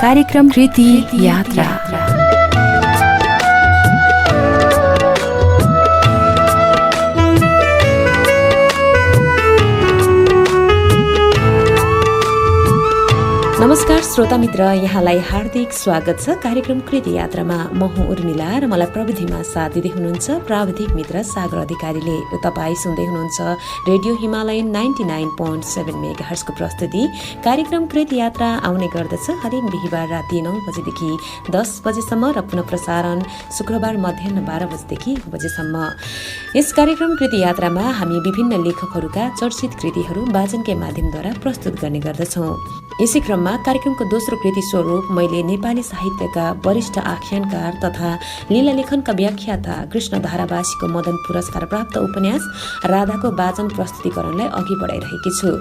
कार्यक्रम कृति यात्रा। नमस्कार श्रोता मित्र, यहाँलाई हार्दिक स्वागत छ कार्यक्रम कृति यात्रामा। म हुँ उर्मिला र मलाई प्रविधिमा साथ दिँदै हुनुहुन्छ प्राविधिक मित्र सागर अधिकारीले। तपाईँ सुन्दै हुनुहुन्छ रेडियो हिमालयन 99.7 मेगाहर्जको प्रस्तुति कार्यक्रम कृति यात्रा आउने गर्दछ हरेक बिहिबार राति 9 बजेदेखि 10 बजेसम्म र पुनः प्रसारण शुक्रबार मध्याह 12 बजेदेखि 1 बजेसम्म। यस कार्यक्रम कृति यात्रामा हामी विभिन्न लेखकहरूका चर्चित कृतिहरू वाचनकै माध्यमद्वारा प्रस्तुत गर्ने गर्दछौँ। यसै क्रममा कार्यक्रमको दोस्रो कृति स्वरूप मैले नेपाली साहित्यका वरिष्ठ आख्यानकार तथा लीला लेखनका व्याख्याता कृष्ण धारावासीको मदन पुरस्कार प्राप्त उपन्यास राधाको वाचन प्रस्तुतिकरणलाई अघि बढाइरहेकी छु।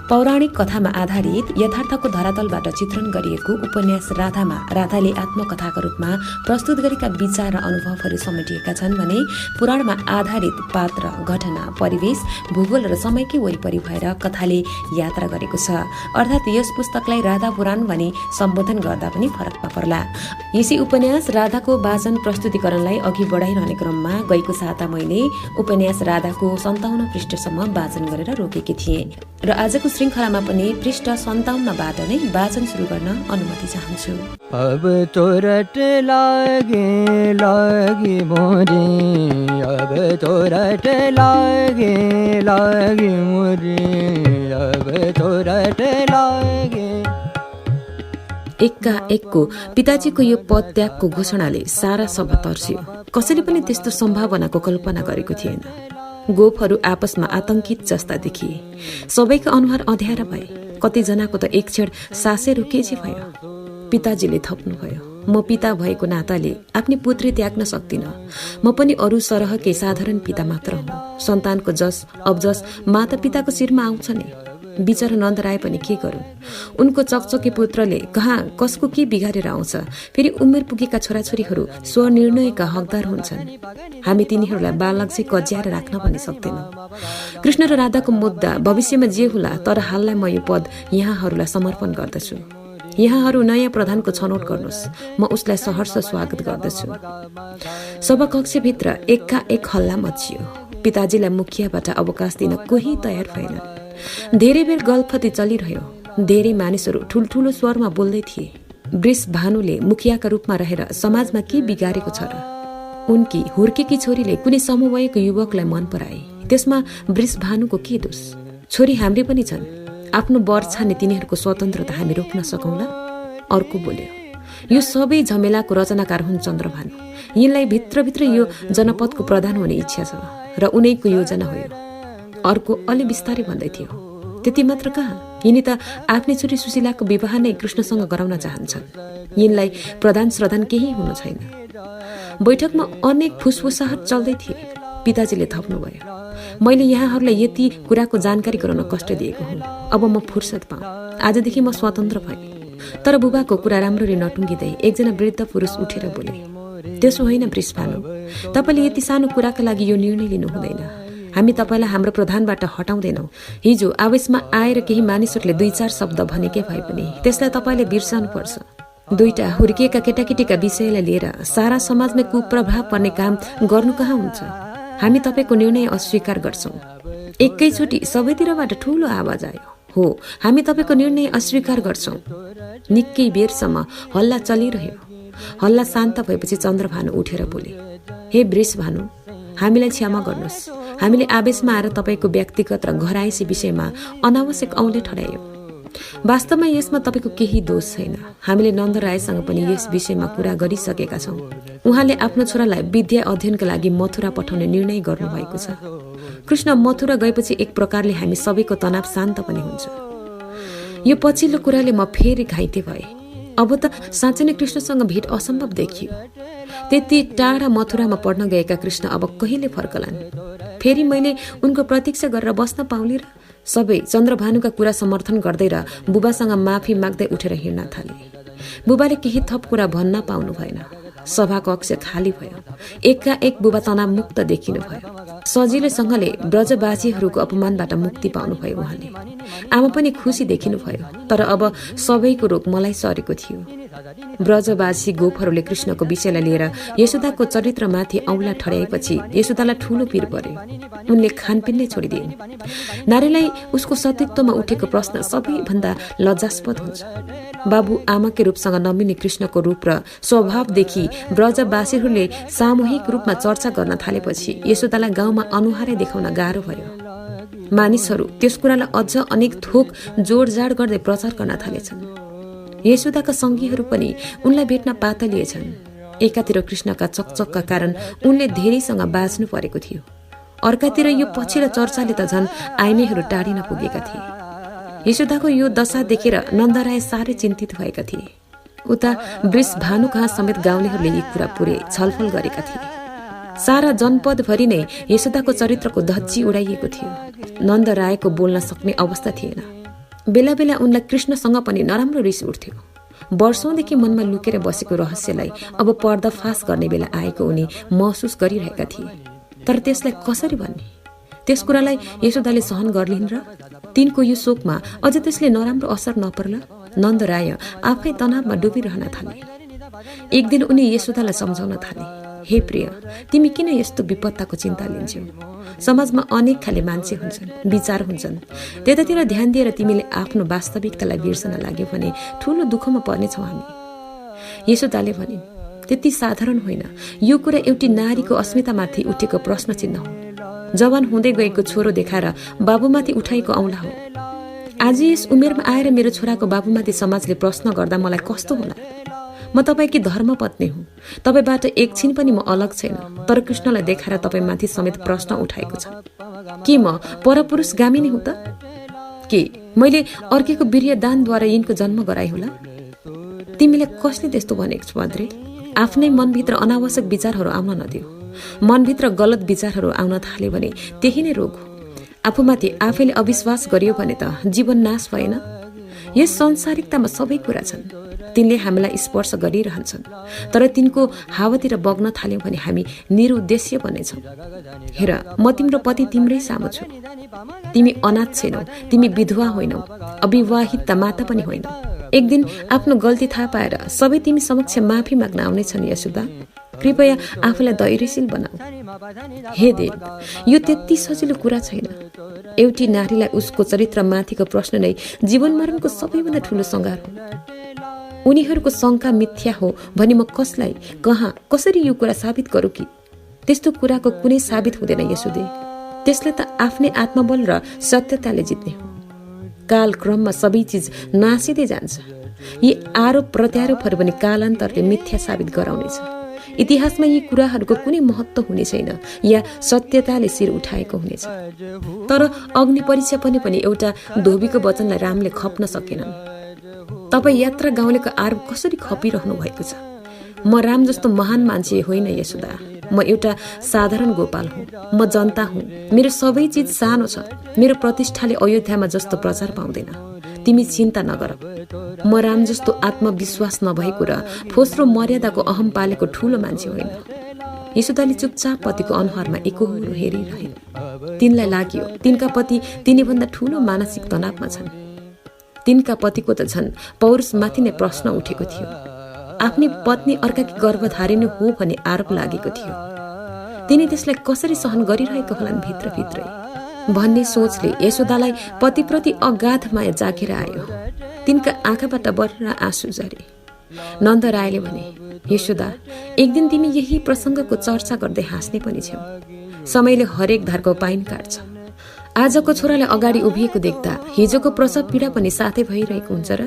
पौराणिक कथामा आधारित यथार्थको धरातलबाट चित्रण गरिएको उपन्यास राधामा राधाले आत्मकथाका रूपमा प्रस्तुत गरेका विचार र अनुभवहरू समेटिएका छन् भने पुराणमा आधारित पात्र, घटना, परिवेश, भूगोल र समयकै वरिपरि भएर कथाले यात्रा गरेको छ। अर्थात् यस पुस्तकलाई राधा पुराण भनी सम्बोधन गर्दा पनि फरक नपर्ला। यसै उपन्यास राधाको वाचन प्रस्तुतिकरणलाई अघि बढाइरहने क्रममा गएको साता मैले उपन्यास राधाको 57 पृष्ठसम्म वाचन गरेर रोकेकी थिएँ र आजको श्रृङ्खलामा पनि पृष्ठ 57बाट नै वाचन सुरु गर्न अनुमति चाहन्छु। अब तो रट लागे लागे मोरे, अब तो रट लागे लागे मोरे, अब तो रट लागे। एकका एकको पिताजीको यो पदत्यागको घोषणाले सारा सभा तर्सियो। कसैले पनि त्यस्तो सम्भावनाको कल्पना गरेको थिएन। गोफहरू आपसमा आतंकित जस्ता देखिए। सबैका अनुहार अँध्यारा भए। कतिजनाको त एक क्षण सासै रोकिएछि भयो। पिताजीले थप्नुभयो, म पिता भएको नाताले आफ्नी पुत्री त्याग्न सक्दिन। म पनि अरू सरहकै साधारण पिता मात्र हुँ। सन्तानको जस अबजस माता पिताको शिरमा आउँछ नि। बिचरा नन्दराय पनि के गरून्? उनको चकचके पुत्रले कहाँ कसको के बिगारेर आउँछ। फेरि उमेर पुगेका छोराछोरीहरू स्वनिर्णयका हकदार हुन्छन्। हामी तिनीहरूलाई बालक चाहिँ कज्याएर राख्न पनि सक्दैनौँ। कृष्ण र राधाको मुद्दा भविष्यमा जे होला, तर हाललाई म यो पद यहाँहरूलाई समर्पण गर्दछु। यहाँहरू नयाँ प्रधानको छनौट गर्नुहोस्। म उसलाई सहर्ष स्वागत गर्दछु। सभाकक्षभित्र एकका एक हल्ला मचियो। पिताजीलाई मुखियाबाट अवकाश दिन कोही तयार भएन। धेरै बेर गल्फती चलिरह्यो। धेरै मानिसहरू ठुल्ठुलो स्वरमा बोल्दै थिए। वृष भानुले मुखियाका रूपमा रहेर समाजमा के बिगारेको छ र? उनकी हुर्केकी छोरीले कुनै समवयको युवकलाई मन पराए। त्यसमा वृष भानुको के दोष? छोरी हाम्री पनि छन्। आफ्नो वर छाने तिनीहरूको स्वतन्त्रता हामी रोक्न सकौँला? अर्को बोल्यो, यो सबै झमेलाको रचनाकार हुन् चन्द्रभानु। यिनलाई भित्रभित्र यो जनपदको प्रधान हुने इच्छा छ र उनैको योजना हो। अर्को अलि बिस्तारै भन्दै थियो, त्यति मात्र कहाँ, यिनी त आफ्नै छोरी सुशीलाको विवाह नै कृष्णसँग गराउन चाहन्छन्। यिनलाई प्रधान श्रद्धान केही हुनु छैन। बैठकमा अनेक फुसफुसाहट चल्दै थिए। पिताजीले थप्नुभयो, मैले यहाँहरूलाई यति कुराको जानकारी गराउन कष्ट दिएको हुँ। अब म फुर्सद पाऊँ। आजदेखि म स्वतन्त्र भएँ। तर बुबाको कुरा राम्ररी नटुङ्गिँदै एकजना वृद्ध पुरुष उठेर बोले, त्यसो होइन वृषभानु, तपाईँले यति सानो कुराका लागि यो निर्णय लिनु हुँदैन। हामी तपाईँलाई हाम्रो प्रधानबाट हटाउँदैनौँ। हिजो आवेशमा आएर केही मानिसहरूले 2-4 शब्द भनेकै भए पनि त्यसलाई तपाईँले बिर्साउनुपर्छ। 2टा हुर्किएका केटाकेटीका विषयलाई लिएर सारा समाजमा कुप्रभाव पर्ने काम गर्नु कहाँ हुन्छ? हामी तपाईँको निर्णय अस्वीकार गर्छौँ। एकैचोटि सबैतिरबाट ठुलो आवाज आयो, हो हामी तपाईँको निर्णय अस्वीकार गर्छौँ। निकै बेरसम्म हल्ला चलिरह्यो। हल्ला शान्त भएपछि चन्द्रभानु उठेर बोले, हे वृषभानु, हामीलाई क्षमा गर्नुहोस्। हामीले आवेशमा आएर तपाईँको व्यक्तिगत र घरायसी विषयमा अनावश्यक औँले ठडायौँ। वास्तवमा यसमा तपाईँको केही दोष छैन। हामीले नन्द रायसँग पनि यस विषयमा कुरा गरिसकेका छौँ। उहाँले आफ्नो छोरालाई विद्या अध्ययनका लागि मथुरा पठाउने निर्णय गर्नुभएको छ। कृष्ण मथुरा गएपछि एक प्रकारले हामी सबैको तनाव शान्त पनि हुन्छ। यो पछिल्लो कुराले म फेरि घाइते भएँ। अब त साँच्चै नै कृष्णसँग भेट असम्भव देखियो। त्यति टाढा मथुरामा पढ्न गएका कृष्ण अब कहिले फर्कलान्? फेरि मैले उनको प्रतीक्षा गरेर बस्न पाउली र? सबै चन्द्रभानुका कुरा समर्थन गर्दै र बुबासँग माफी माग्दै उठेर हिँड्न थाले। बुबाले केही थप कुरा भन्न पाउनु भएन। सभा कक्ष खाली भयो। एकका एक बुबा तनाव मुक्त देखिनु भयो। सजिलैसँगले ब्रजवासीहरूको अपमानबाट मुक्ति पाउनु भयो उहाँले। आमा पनि खुसी देखिनु भयो। तर अब सबैको रोग मलाई सरेको थियो। ब्रजवासी गोपहरूले कृष्णको विषयलाई लिएर यशोदाको चरित्रमाथि औँला ठड्याएपछि यशोदालाई ठूलो पीर पर्यो। उनले खानपिन नै छोडिदिइन्। नारीलाई उसको सतीत्वमा उठेको प्रश्न सबैभन्दा लज्जास्पद हुन्छ। बाबु आमाकै रूपसँग नमिल्ने कृष्णको रूप र स्वभावदेखि ब्रजवासीहरूले सामूहिक रूपमा चर्चा गर्न थालेपछि यशोदालाई गाउँमा अनुहारै देखाउन गाह्रो भयो। मानिसहरू त्यस कुरालाई अझ अनेक थोक जोडजाड गर्दै प्रचार गर्न थालेछन्। यशोदाका सङ्गीहरू पनि उनलाई भेट्न पातलिएछन्। एकातिर कृष्णका चकचकका कारण उनले धेरैसँग बाँच्नु परेको थियो, अर्कातिर यो पछिल्लो चर्चाले त झन् आइमेहरू टाढिन पुगेका थिए। यशोदाको यो दशा देखेर नन्दराय साह्रै चिन्तित भएका थिए। उता वृषभानु कहाँ समेत गाउँलेहरूले यी कुरा पुरै छलफल गरेका थिए। सारा जनपदभरि नै यशोदाको चरित्रको धज्जी उडाइएको थियो। नन्दरायको बोल्न सक्ने अवस्था थिएन। बेला बेला उनलाई कृष्णसँग पनि नराम्रो रिस उठ्थ्यो। वर्षौंदेखि मनमा लुकेर बसेको रहस्यलाई अब पर्दाफास गर्ने बेला आएको उनी महसुस गरिरहेका थिए। तर त्यसलाई कसरी भन्ने? त्यस कुरालाई यशोदाले सहन गर्लिन् र? तिनको यो शोकमा अझ त्यसले नराम्रो असर नपर्ला? नन्दराय आफै तनावमा डुबिरहन थाले। एक दिन उनी यशोदालाई सम्झाउन थाले, हे प्रिय, तिमी किन यस्तो विपत्ताको चिन्ता लिन्छौ? समाजमा अनेक खाले मान्छे हुन्छन्, विचार हुन्छन्। त्यतातिर ध्यान दिएर तिमीले आफ्नो वास्तविकतालाई बिर्सन लाग्यो भने ठूलो दुःखमा पर्नेछौ हामी। यशोदाले भनिन्, त्यति साधारण होइन। यो कुरा एउटी नारीको अस्मितामाथि उठेको प्रश्न चिन्ह हो। जवान हुँदै गएको छोरो देखाएर बाबुमाथि उठाएको औँला हो। आज यस उमेरमा आएर मेरो छोराको बाबुमाथि समाजले प्रश्न गर्दा मलाई कस्तो होला? म तपाईँकी धर्मपत्नी हुँ। तपाईँबाट एकछिन पनि म अलग छैन। तर कृष्णलाई देखाएर तपाईँमाथि समेत प्रश्न उठाएको छ। के म परपुरुष गामिनी हुँ त? के मैले अर्केको वीर्यदानद्वारा यिनको जन्म गराए होला? तिमीले कसले त्यस्तो भनेको छु मन्त्री? आफ्नै मनभित्र अनावश्यक विचारहरू आउन नदियो। मनभित्र गलत विचारहरू आउन थाल्यो भने त्यही नै रोग हो। आफूमाथि आफैले अविश्वास गरियो भने त जीवन नाश भएन? यस संसारिकतामा सबै कुरा छन्। तिनले हामीलाई स्पर्श गरिरहन्छन्, तर तिनको हावातिर बग्न थाल्यौं भने हामी निरुद्देश्य बन्नेछौँ। हेर, म तिम्रो पति तिम्रै सामु छु। तिमी अनाथ छैनौ, तिमी विधवा होइनौ, अविवाहित माता पनि होइनौ। एक दिन आफ्नो गल्ती थाहा पाएर सबै तिमी समक्ष माफी माग्न आउनेछन्। यशोदा, कृपया आफूलाई धैर्यशील बनाऊ। हे देव, यो त्यति सजिलो कुरा छैन। एउटी नारीलाई उसको चरित्रमाथिको प्रश्न नै जीवन मरणको सबैभन्दा ठूलो सङ्घार हो। उनीहरूको शङ्का मिथ्या हो भने म कसलाई, कहाँ, कसरी यो कुरा साबित गरौँ कि? त्यस्तो कुराको कुनै साबित हुँदैन यशोदे। त्यसलाई त आफ्नै आत्मबल र सत्यताले जित्ने हो। कालक्रममा सबै चिज नासिँदै जान्छ। यी आरोप प्रत्यारोपहरू पनि कालान्तरले मिथ्या साबित गराउनेछ। इतिहासमा यी कुराहरूको कुनै महत्त्व हुने छैन या सत्यताले शिर उठाएको हुनेछ। तर अग्नि परीक्षा पनि एउटा धोबीको वचनलाई रामले खप्न सकेनन्। तपाईँ यात्रा गाउँलेको आरोप कसरी खपिरहनु भएको छ? म राम जस्तो महान मान्छे होइन यशोदा। म एउटा साधारण गोपाल हुँ। म जनता हुँ। मेरो सबै चिज सानो छ। मेरो प्रतिष्ठाले अयोध्यामा जस्तो प्रचार पाउँदैन। तिमी चिन्ता नगर। म राम जस्तो आत्मविश्वास नभएको र फोस्रो मर्यादाको अहम पालेको ठूलो मान्छे होइन। यशोदाले चुपचाप पतिको अनुहारमा एकोहोरो हेरिरहिन्। तिनलाई लाग्यो तिनका पति तिनीभन्दा ठूलो मानसिक तनावमा छन्। तिनका पतिको त झन् पौरुषमाथि नै प्रश्न उठेको थियो। आफ्नी पत्नी अर्काकी गर्भधारिणी हो भन्ने आरोप लागेको थियो। तिनी त्यसलाई कसरी सहन गरिरहेको होलान् भित्रभित्रै भन्ने सोचले यशोदालाई पतिप्रति अगाध माया जागेर आयो। तिनका आँखाबाट बर्र आँसु झरे। नन्दरायले भने, यशोदा, एक दिन तिमी यही प्रसङ्गको चर्चा गर्दै हाँस्ने पनि छौ। समयले हरेक धारको पाइन काट्छ। आजको छोरालाई अगाडि उभिएको देख्दा हिजोको प्रसव पीडा पनि साथै भइरहेको हुन्छ र?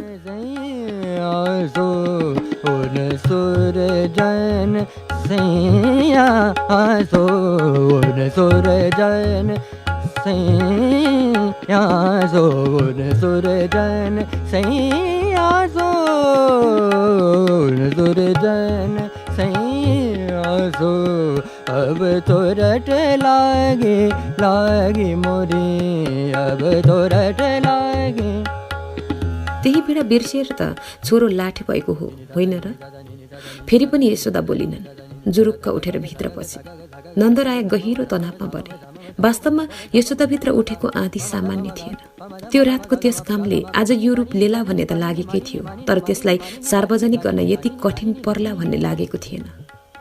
अब तो रट लागे मोरे, अब तो रट लागे। त्यही पीडा बिर्सिएर त छोरो लाठे भएको हो, होइन र? फेरि पनि यशोदा बोलिनन्। जुरुक्क उठेर भित्र पसे। नन्दराय गहिरो तनावमा बने। वास्तवमा यशोदाभित्र उठेको आँधी सामान्य थिएन। त्यो रातको त्यस कामले आज यो रूप लेला भन्ने त लागेकै थियो, तर त्यसलाई सार्वजनिक गर्न यति कठिन पर्ला भन्ने लागेको थिएन।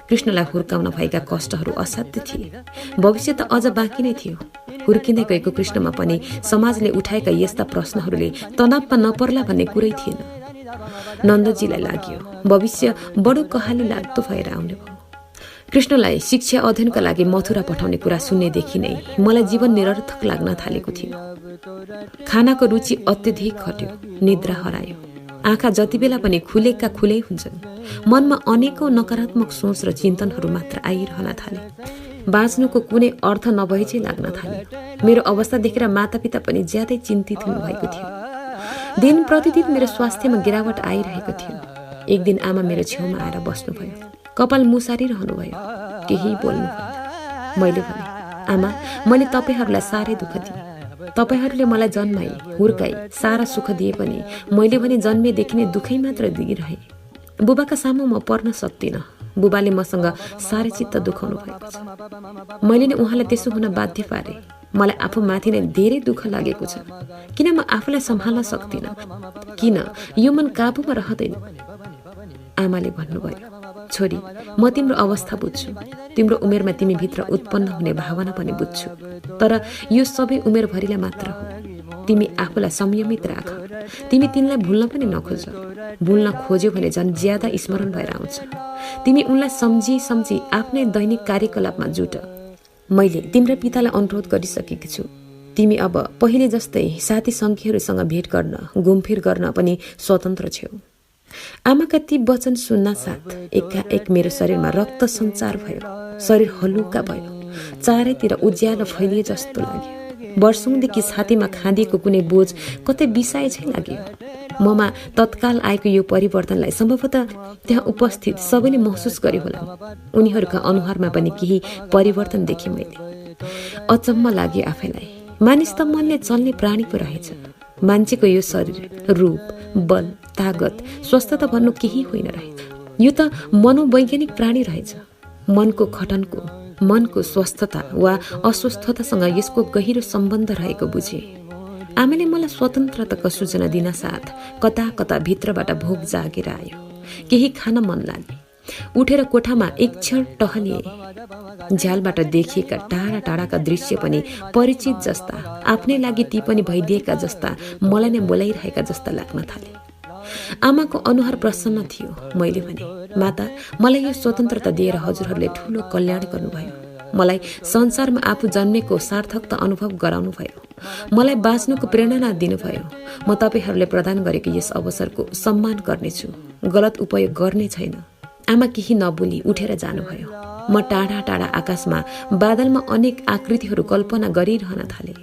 कृष्णलाई हुर्काउन भएका कष्टहरू असाध्य थिए। भविष्य त अझ बाँकी नै थियो। हुर्किँदै गएको कृष्णमा पनि समाजले उठाएका यस्ता प्रश्नहरूले तनावमा नपर्ला भन्ने कुरै थिएन। नन्दजीलाई लाग्यो भविष्य बडो कहाली लाग्दो भएर आउने भयो। कृष्णलाई शिक्षा अध्ययनका लागि मथुरा पठाउने कुरा सुन्नेदेखि नै मलाई जीवन निरर्थक लाग्न थालेको थियो। खानाको रुचि अत्यधिक घट्यो, निद्रा हरायो, आँखा जति बेला पनि खुलेका खुलै हुन्छन्। मनमा अनेकौं नकारात्मक सोच र चिन्तनहरू मात्र आइरहन थाले। बाँच्नुको कुनै अर्थ नभएझै लाग्न थाल्यो। मेरो अवस्था देखेर मातापिता पनि ज्यादै चिन्तित हुनुभएको थियो। दिन प्रतिदिन मेरो स्वास्थ्यमा गिरावट आइरहेको थियो। एक दिन आमा मेरो छेउमा आएर बस्नुभयो, कपाल मुसारिरहनुभयो, केही बोल्नु भएन। मैले भने, आमा, मैले तपाईहरूलाई साह्रै दुःख दिएँ। तपाईहरूले मलाई जन्माए, हुर्काए, सारा सुख दिए पनि मैले भने जन्मेदेखि नै दुःखै मात्र दिइरहेँ। बुबाका सामु म पर्न सक्दिनँ। बुबाले मसँग साह्रै चित्त दुखाउनु भएको छ। मैले नै उहाँलाई त्यसो हुन बाध्य पारे। मलाई आफूमाथि नै धेरै दुःख लागेको छ। किन म आफूलाई सम्हाल्न सक्दिनँ? किन यो मन काबुमा रहँदैन? आमाले भन्नुभयो, छोरी, म तिम्रो अवस्था बुझ्छु। तिम्रो उमेरमा तिमीभित्र उत्पन्न हुने भावना पनि बुझ्छु। तर यो सबै उमेरभरिलाई मात्र हो। तिमी आफूलाई संयमित राख। तिमी तिनलाई भुल्न पनि नखोज। भुल्न खोज्यो भने झन् ज्यादा स्मरण भएर आउँछ। तिमी उनलाई सम्झी आफ्नै दैनिक कार्यकलापमा जुट। मैले तिम्रा पितालाई अनुरोध गरिसकेकी छु। तिमी अब पहिले जस्तै साथी सङ्घीयहरूसँग भेट गर्न, घुमफिर गर्न पनि स्वतन्त्र छेउ। आमाका ती वचन सुन्न साथ एकाएक मेरो शरीरमा रक्त सञ्चार भयो। शरीर हलुका भयो। चारैतिर उज्यालो फैलिए जस्तो लाग्यो। वर्षौंदेखि छातीमा खाँदिएको कुनै बोझ कतै बिसाए झै लाग्यो। ममा तत्काल आएको यो परिवर्तनलाई सम्भवतः त्यहाँ उपस्थित सबैले महसुस गरे होला। उनीहरूका अनुहारमा पनि केही परिवर्तन देखेँ मैले। अचम्म लाग्यो आफैलाई। मानिस त मनले चल्ने प्राणी पो रहेछ। मान्छेको यो शरीर, रूप, बल, तागत, स्वस्थता भन्नु केही होइन रहेछ। यो त मनोवैज्ञानिक प्राणी रहेछ। मनको खटनको, मनको स्वस्थता वा अस्वस्थतासँग यसको गहिरो सम्बन्ध रहेको बुझे। आमाले मलाई स्वतन्त्रताको सूचना दिन साथ कता कता भित्रबाट भोक जागेर आयो। केही खान मन लागे। उठेर कोठामा एक क्षण टहलिए। झ्यालबाट देखिएका टाढा टाढाका दृश्य पनि परिचित जस्ता, आफ्नै लागि ती पनि भइदिएका जस्ता, मलाई नै बोलाइरहेका जस्ता लाग्न थाले। आमाको अनुहार प्रसन्न थियो। मैले भने, माता, मलाई यो स्वतन्त्रता दिएर हजुरहरूले ठूलो कल्याण गर्नुभयो। मलाई संसारमा आफू जन्मेको सार्थकता अनुभव गराउनु भयो। मलाई बाँच्नुको प्रेरणा दिनुभयो। म तपाईहरूले प्रदान गरेको यस अवसरको सम्मान गर्नेछु। गलत उपयोग गर्ने छैन। आमा केही नबोली उठेर जानुभयो। म टाढा टाढा आकाशमा बादलमा अनेक आकृतिहरू कल्पना गरिरहन थाले।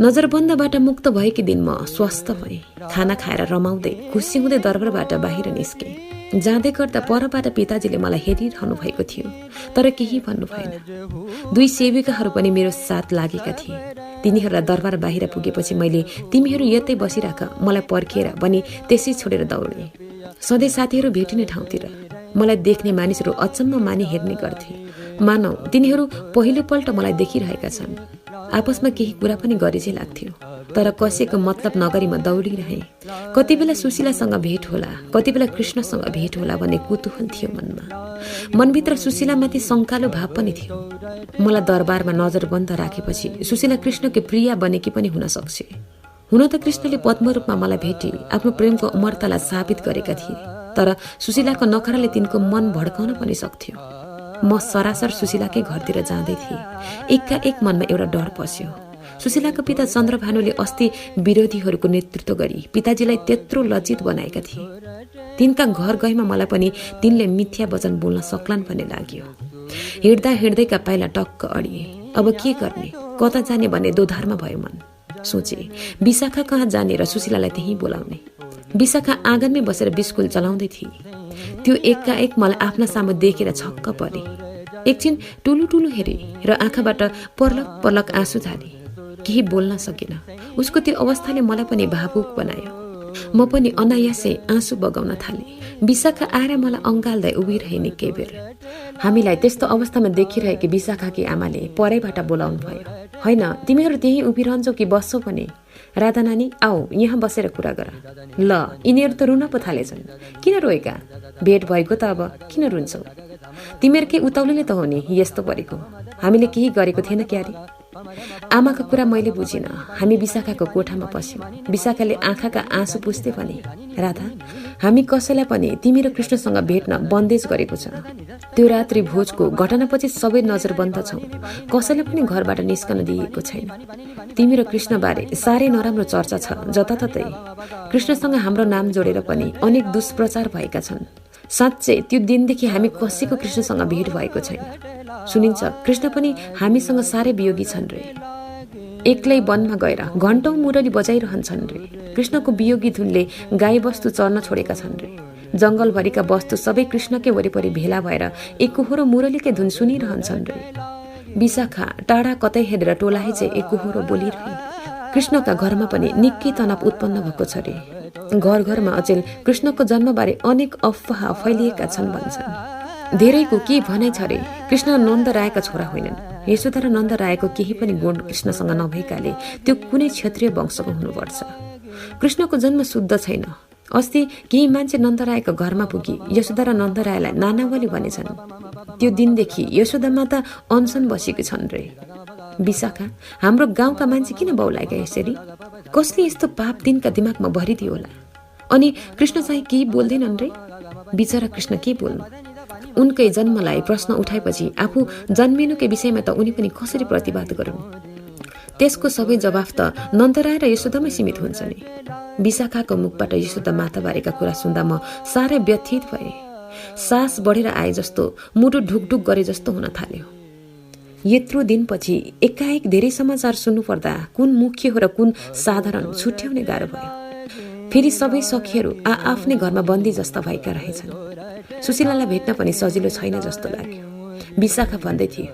नजरबन्दबाट मुक्त भएकी दिन म स्वस्थ भएँ। खाना खाएर रमाउँदै खुसी हुँदै दरबारबाट बाहिर निस्केँ। जाँदै गर्दा परबाट पिताजीले मलाई हेरिरहनु भएको थियो, तर केही भन्नु भएन। दुई सेविकाहरू पनि मेरो साथ लागेका थिए। तिनीहरूलाई दरबार बाहिर पुगेपछि मैले, तिमीहरू यतै बसिराख, मलाई पर्खिएर भनी त्यसै छोडेर दौडेँ। सधैँ साथीहरू भेटिने ठाउँतिर। मलाई देख्ने मानिसहरू अचम्म मानि हेर्ने गर्थे। मानौ तिनीहरू पहिलोपल्ट मलाई देखिरहेका छन्। आपसमा केही कुरा पनि गरे चाहिँ लाग्थ्यो, तर कसैको मतलब नगरी म दौडिरहेँ। कति बेला सुशीलासँग भेट होला, कति बेला कृष्णसँग भेट होला भन्ने कुतूहल थियो मनमा। मनभित्र सुशीलामाथि शङ्कालु भाव पनि थियो। मलाई दरबारमा नजरबन्द राखेपछि सुशीला कृष्णकी प्रिया बनेकी पनि हुन सक्छ। हुन त कृष्णले पद्मरूपमा मलाई भेटी आफ्नो प्रेमको अमरतालाई साबित गरेका थिए, तर सुशीलाको नखराले तिनको मन भड्काउन पनि सक्थ्यो। म सरासर सुशीलाकै घरतिर जाँदै थिएँ। एकाएक मनमा एउटा डर पस्यो। सुशीलाको पिता चन्द्रभानुले अस्ति विरोधीहरूको नेतृत्व गरी पिताजीलाई त्यत्रो लज्जित बनाएका थिए। तिनका घर गएमा मलाई पनि तिनले मिथ्या वचन बोल्न सक्लान् भन्ने लाग्यो। हिँड्दा हिँड्दैका पाइला टक्क अडिए। अब के गर्ने, कता जाने भन्ने दोधारमा भयो मन। सोचे विशाखा कहाँ जाने र सुशीलालाई त्यहीँ बोलाउने। विशाखा आँगनमै बसेर बिस्कुल चलाउँदै थिए। त्यो एकाएक मलाई आफ्ना सामु देखेर छक्क परे। एकछिन टुलु टुलु हेरे र आँखाबाट पर्लक पर्लक आँसु झाले। केही बोल्न सकिन। उसको त्यो अवस्थाले मलाई पनि भावुक बनायो। म पनि अनायासै आँसु बगाउन थालेँ। विशाखा आएर मलाई अँगाल्दै उभिरहे निकै बेर। हामीलाई त्यस्तो अवस्थामा देखिरहेकी विशाखाकी आमाले परैबाट बोलाउनु भयो। होइन, तिमीहरू त्यही उभिरहन्छौ कि बस्छौ भने? राधा नानी, आऊ यहाँ बसेर कुरा गर। ल, यिनीहरू त रुन पो थालेछन्। किन रोएका? भेट भएको त अब किन रुन्छौ? तिमीहरूकै उताउलीले त हो नि यस्तो परेको। हामीले केही गरेको थिएन क्यारे? आमाको कुरा मैले बुझिन। हामी विशाखाको कोठामा पस्यौँ। विशाखाले आँखाका आँसु पुस्दै भने, राधा, हामी कसैलाई पनि तिमी र कृष्णसँग भेट्न बन्देज गरेको छ। त्यो रात्रि भोजको घटनापछि सबै नजरबन्द छौँ। कसैलाई पनि घरबाट निस्कन दिएको छैन। तिमी र कृष्णबारे साह्रै नराम्रो चर्चा छ जताततै। कृष्णसँग हाम्रो नाम जोडेर पनि अनेक दुष्प्रचार भएका छन्। साँच्चै त्यो दिनदेखि हामी कसैको कृष्णसँग भेट भएको छैन। सुनिन्छ कृष्ण पनि हामीसँग साह्रै वियोगी छन् रे। एक्लै वनमा गएर घण्टौं मुरली बजाइरहन्छन् रे। कृष्णको वियोगी धुनले गाईबस्तु चर्न छोडेका छन् रे। जंगलभरिका वस्तु सबै कृष्णकै वरिपरि भेला भएर एकहोरो मुरलीकै धुन सुनिरहन्छन् रे। विशाखा टाढा कतै हेरेर टोलाही चाहिँ एकहोरो बोलिरहे। कृष्णका घरमा पनि निकै तनाव उत्पन्न भएको छ रे। घर घरमा अचेल कृष्णको जन्मबारे अनेक अफवाह फैलिएका छन् भन्छन्। धेरैको के भनाइ छ रे, कृष्ण नन्द रायका छोरा होइनन्। यशोदा र नन्द रायको केही पनि गुण कृष्णसँग नभएकाले त्यो कुनै क्षत्रिय वंशको हुनुपर्छ। कृष्णको जन्म शुद्ध छैन। अस्ति केही मान्छे नन्द रायको घरमा पुगी यशोदा र नन्द रायलाई नानावली भनेछन्। त्यो दिनदेखि यशोदा माता अनसन बसेकी छन् रे। विशाखा, हाम्रो गाउँका मान्छे किन बौलाएका यसरी? कसले यस्तो पाप दिनका दिमागमा भरिदियो होला? अनि कृष्ण चाहिँ केही बोल्दैनन् रे? बिचरा कृष्ण के बोल्नु? उनकै जन्मलाई प्रश्न उठाएपछि आफू जन्मिनुकै विषयमा त उनी पनि कसरी प्रतिवाद गरून्? त्यसको सबै जवाफ त नन्दराय र यशोदामै सीमित हुन्छ नि। विशाखाको मुखबाट यशोदा माताबारेका कुरा सुन्दा म साह्रै व्यथित भए। सास बढेर आए जस्तो, मुटु ढुकढुक गरे जस्तो हुन थाल्यो। यत्रो दिनपछि एकाएक धेरै समाचार सुन्नु पर्दा कुन मुख्य हो र कुन साधारण छुट्याउने गाह्रो भयो। फेरि सबै सखीहरू आफ्नै घरमा बन्दी जस्ता भएका रहेछन्। सुशीलालाई भेट्न पनि सजिलो छैन जस्तो लाग्यो। विशाखा भन्दै थियो,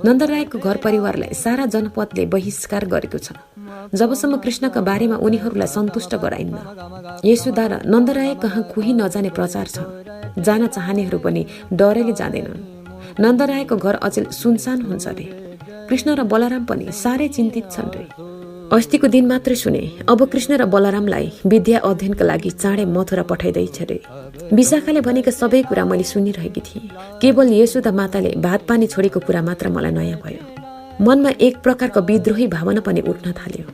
नन्दरायको घर परिवारलाई सारा जनपदले बहिष्कार गरेको छ जबसम्म कृष्णका बारेमा उनीहरूलाई सन्तुष्ट गराइन्न। यशोदा र नन्दराय कहाँ कोही नजाने प्रचार छ। जान चाहनेहरू पनि डरले जाँदैनन्। नन्दरायको घर अचेल सुनसान हुन्छ रे। कृष्ण र बलराम पनि साह्रै चिन्तित छन् रे। अस्तिको दिन मात्रै सुने अब कृष्ण र बलरामलाई विद्या अध्ययनका लागि चाँडै मथुरा पठाइदैछ रे। विशाखाले भनेका सबै कुरा मैले सुनिरहेकी थिएँ। केवल यशोदा माताले भात पानी छोडेको कुरा मात्र मलाई नयाँ भयो। मनमा एक प्रकारको विद्रोही भावना पनि उठ्न थाल्यो।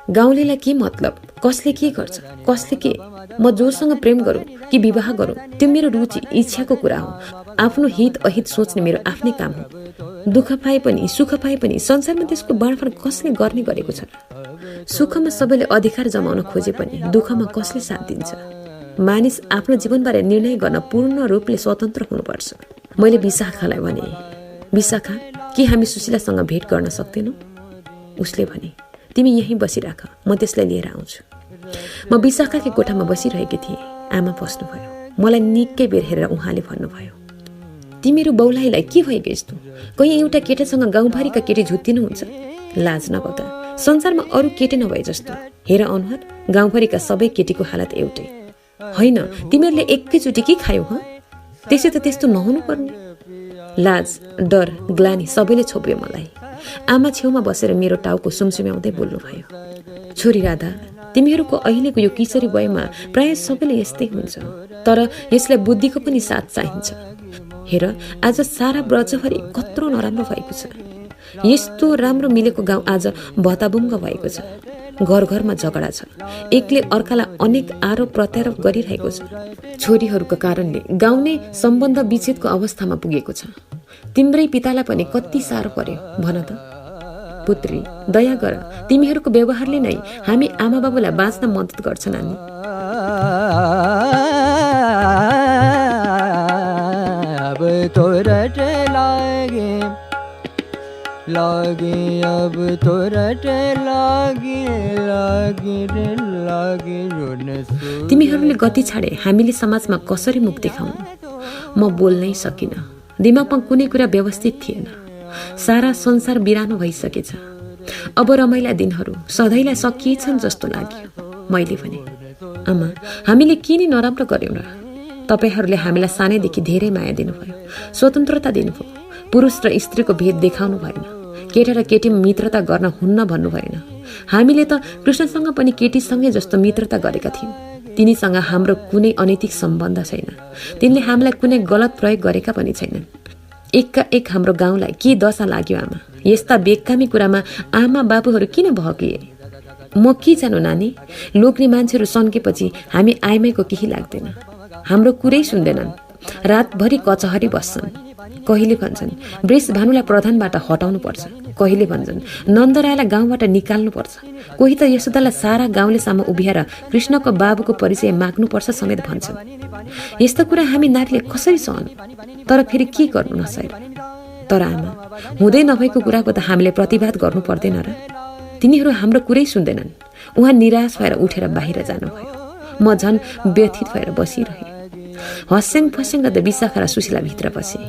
गाउँलेलाई के मतलब? कसले के गर्छ? कसले के? म जोसँग प्रेम गरौँ कि विवाह गरौँ त्यो मेरो रुचि इच्छाको कुरा हो। आफ्नो हित अहित सोच्ने मेरो आफ्नै काम हो। दुःख पाए पनि सुख पाए पनि संसारमा त्यसको बाँडफाँड कसले गर्ने गरेको छ? सुखमा सबैले अधिकार जमाउन खोजे पनि दुःखमा कसले साथ दिन्छ? मानिस आफ्नो जीवनबारे निर्णय गर्न पूर्ण रूपले स्वतन्त्र हुनुपर्छ। मैले विशाखालाई भने, विशाखा, के हामी सुशीलासँग भेट गर्न सक्दैनौँ? उसले भने, तिमी यहीँ बसिराख, म त्यसलाई लिएर आउँछु। म विशाखाकै कोठामा बसिरहेकी थिएँ। आमा पस्नुभयो। मलाई निकै बेर हेरेर उहाँले भन्नुभयो, तिमीहरू बौलाईलाई के भएको यस्तो? कहीँ एउटा केटासँग गाउँभरिका केटी झुत्तिनुहुन्छ? लाज नभएका संसारमा अरू केटी नभए जस्तो। हेर अनुहार, गाउँभरिका सबै केटीको हालत एउटै होइन। तिमीहरूले एकैचोटि के खायौ? त्यसै त त्यस्तो नहुनु पर्ने। लाज, डर, ग्लानी सबैले छोप्यो मलाई। आमा छेउमा बसेर मेरो टाउको सुमसुम्याउँदै बोल्नुभयो, छोरी राधा, तिमीहरूको अहिलेको यो किशोरी वयमा प्राय सबैले यस्तै हुन्छ। तर यसलाई बुद्धिको पनि साथ चाहिन्छ। हेर, आज सारा ब्रजभरि कत्रो नराम्रो भएको छ। यस्तो राम्रो मिलेको गाउँ आज भताबुङ्ग भएको छ। घर घरमा झगडा छ। एकले अर्कालाई अनेक आरोप प्रत्यारोप गरिरहेको छ। छोरीहरूको कारणले गाउँ नै सम्बन्ध विच्छेदको अवस्थामा पुगेको छ। तिम्रै पितालाई पनि कति साह्रो पर्यो भन त। पुत्री, दया गर, तिमीहरूको व्यवहारले नै हामी आमा बाबुलाई बाँच्न मद्दत गर्छ नानी। अब तो रट लागे अब तो रट लागे तिमीहरूले गति छाडे हामीले समाजमा कसरी मुख देखाउनु? म बोल्नै सकिन। दिमागमा कुनै कुरा व्यवस्थित थिएन। सारा संसार बिरानो भइसकेछ। अब रमाइला दिनहरू सधैँलाई सकिएछन् जस्तो लाग्यो। मैले भने, आमा, हामीले के नै नराम्रो गर्यौँ र? तपाईहरूले हामीलाई सानैदेखि धेरै माया दिनुभयो, स्वतन्त्रता दिनुभयो, पुरुष र स्त्रीको भेद देखाउनु भएन, केटा र केटी मित्रता गर्न हुन्न भन्नु भएन। हामीले त कृष्णसँग पनि केटीसँगै जस्तो मित्रता गरेका थियौँ। तिनीसँग हाम्रो कुनै अनैतिक सम्बन्ध छैन। तिनले हामीलाई कुनै गलत प्रयोग गरेका पनि छैनन्। एकका एक हाम्रो गाउँलाई के दशा लाग्यो आमा? यस्ता बेकामी कुरामा आमा बाबुहरू किन भगिए? म के जानु नानी, लोग्ने मान्छेहरू सन्केपछि हामी आइमाईको केही लाग्दैन। हाम्रो कुरै सुन्दैनन्, रातभरि कचहरी बस्छन्। कहिले भन्छन् वृष भानुलाई प्रधानबाट हटाउनु पर्छ, कहिले भन्छन् नन्दरायलाई गाउँबाट निकाल्नु पर्छ, कोही त यशोदालाई सारा गाउँलेसम्म उभिएर कृष्णको बाबुको परिचय माग्नुपर्छ समेत भन्छन्। यस्ता कुरा हामी नारीले कसरी सहनु? तर फेरि के गर्नु नसकेर। तर आमा, हुँदै नभएको कुराको त हामीले प्रतिवाद गर्नु पर्दैन र? तिनीहरू हाम्रो कुरै सुन्दैनन्। उहाँ निराश भएर उठेर बाहिर जानुभयो। म झन् व्यथित भएर बसिरहेँ। हस्याङ फस्याङ गर्दा विशाखा र सुशीला भित्र बसे।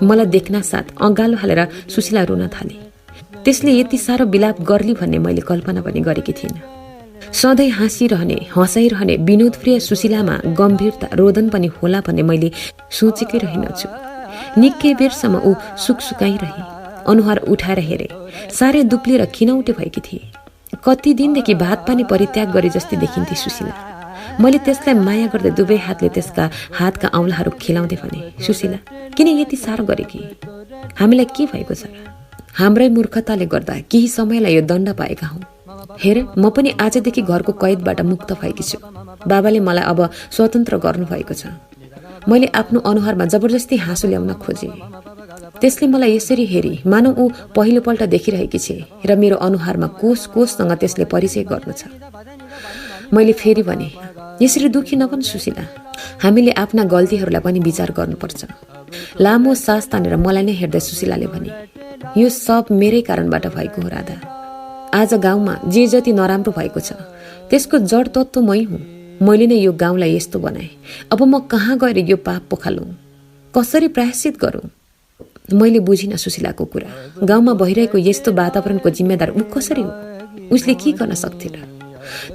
मलाई देख्न साथ अँगालो हालेर सुशीला रुन थाले। त्यसले यति साह्रो विलाप गर्ली भन्ने मैले कल्पना पनि गरेकी थिइनँ। सधैँ हाँसिरहने, हँसाइरहने विनोदप्रिय सुशीलामा गम्भीरता, रोदन पनि होला भन्ने मैले सोचेकै रहेनछु। निकै बेरसम्म ऊ सुकसुकाइरहे, अनुहार उठाएर हेरे। साह्रै दुप्ली र खिनौटे भएकी थिए। कति दिनदेखि भात पानी परित्याग गरे जस्तै देखिन्थे सुशीला। मैले त्यसलाई माया गर्दै दुवै हातले त्यसका हातका औँलाहरू खेलाउँदै भने, सुशीला किन यति साह्रो गरेकी? हामीलाई के भएको छ र? हाम्रै मूर्खताले गर्दा केही समयलाई यो दण्ड पाएका हौँ। हेर, म पनि आजदेखि घरको कैदबाट मुक्त भएकी छु। बाबाले मलाई अब स्वतन्त्र गर्नुभएको छ। मैले आफ्नो अनुहारमा जबरजस्ती हाँसो ल्याउन खोजेँ। त्यसले मलाई यसरी हेरी मानौ ऊ पहिलोपल्ट देखिरहेकी छे र मेरो अनुहारमा कोष कोषसँग त्यसले परिचय गर्नु छ। मैले फेरि भने, यसरी दुखी नबन सुशीला, हामीले आफ्ना गल्तीहरूलाई पनि विचार गर्नुपर्छ। लामो सास तानेर मलाई नै हेर्दै सुशीलाले भने, यो सब मेरै कारणबाट भएको हो राधा। आज गाउँमा जे जति नराम्रो भएको छ त्यसको जड तत्त्व मै हुँ। मैले नै यो गाउँलाई यस्तो बनाएँ। अब म कहाँ गएर यो पाप पोखालौँ? कसरी प्रायश्चित गरौँ? मैले बुझिनँ सुशीलाको कुरा। गाउँमा भइरहेको यस्तो वातावरणको जिम्मेदार ऊ कसरी हो? उसले के गर्न सक्थे र?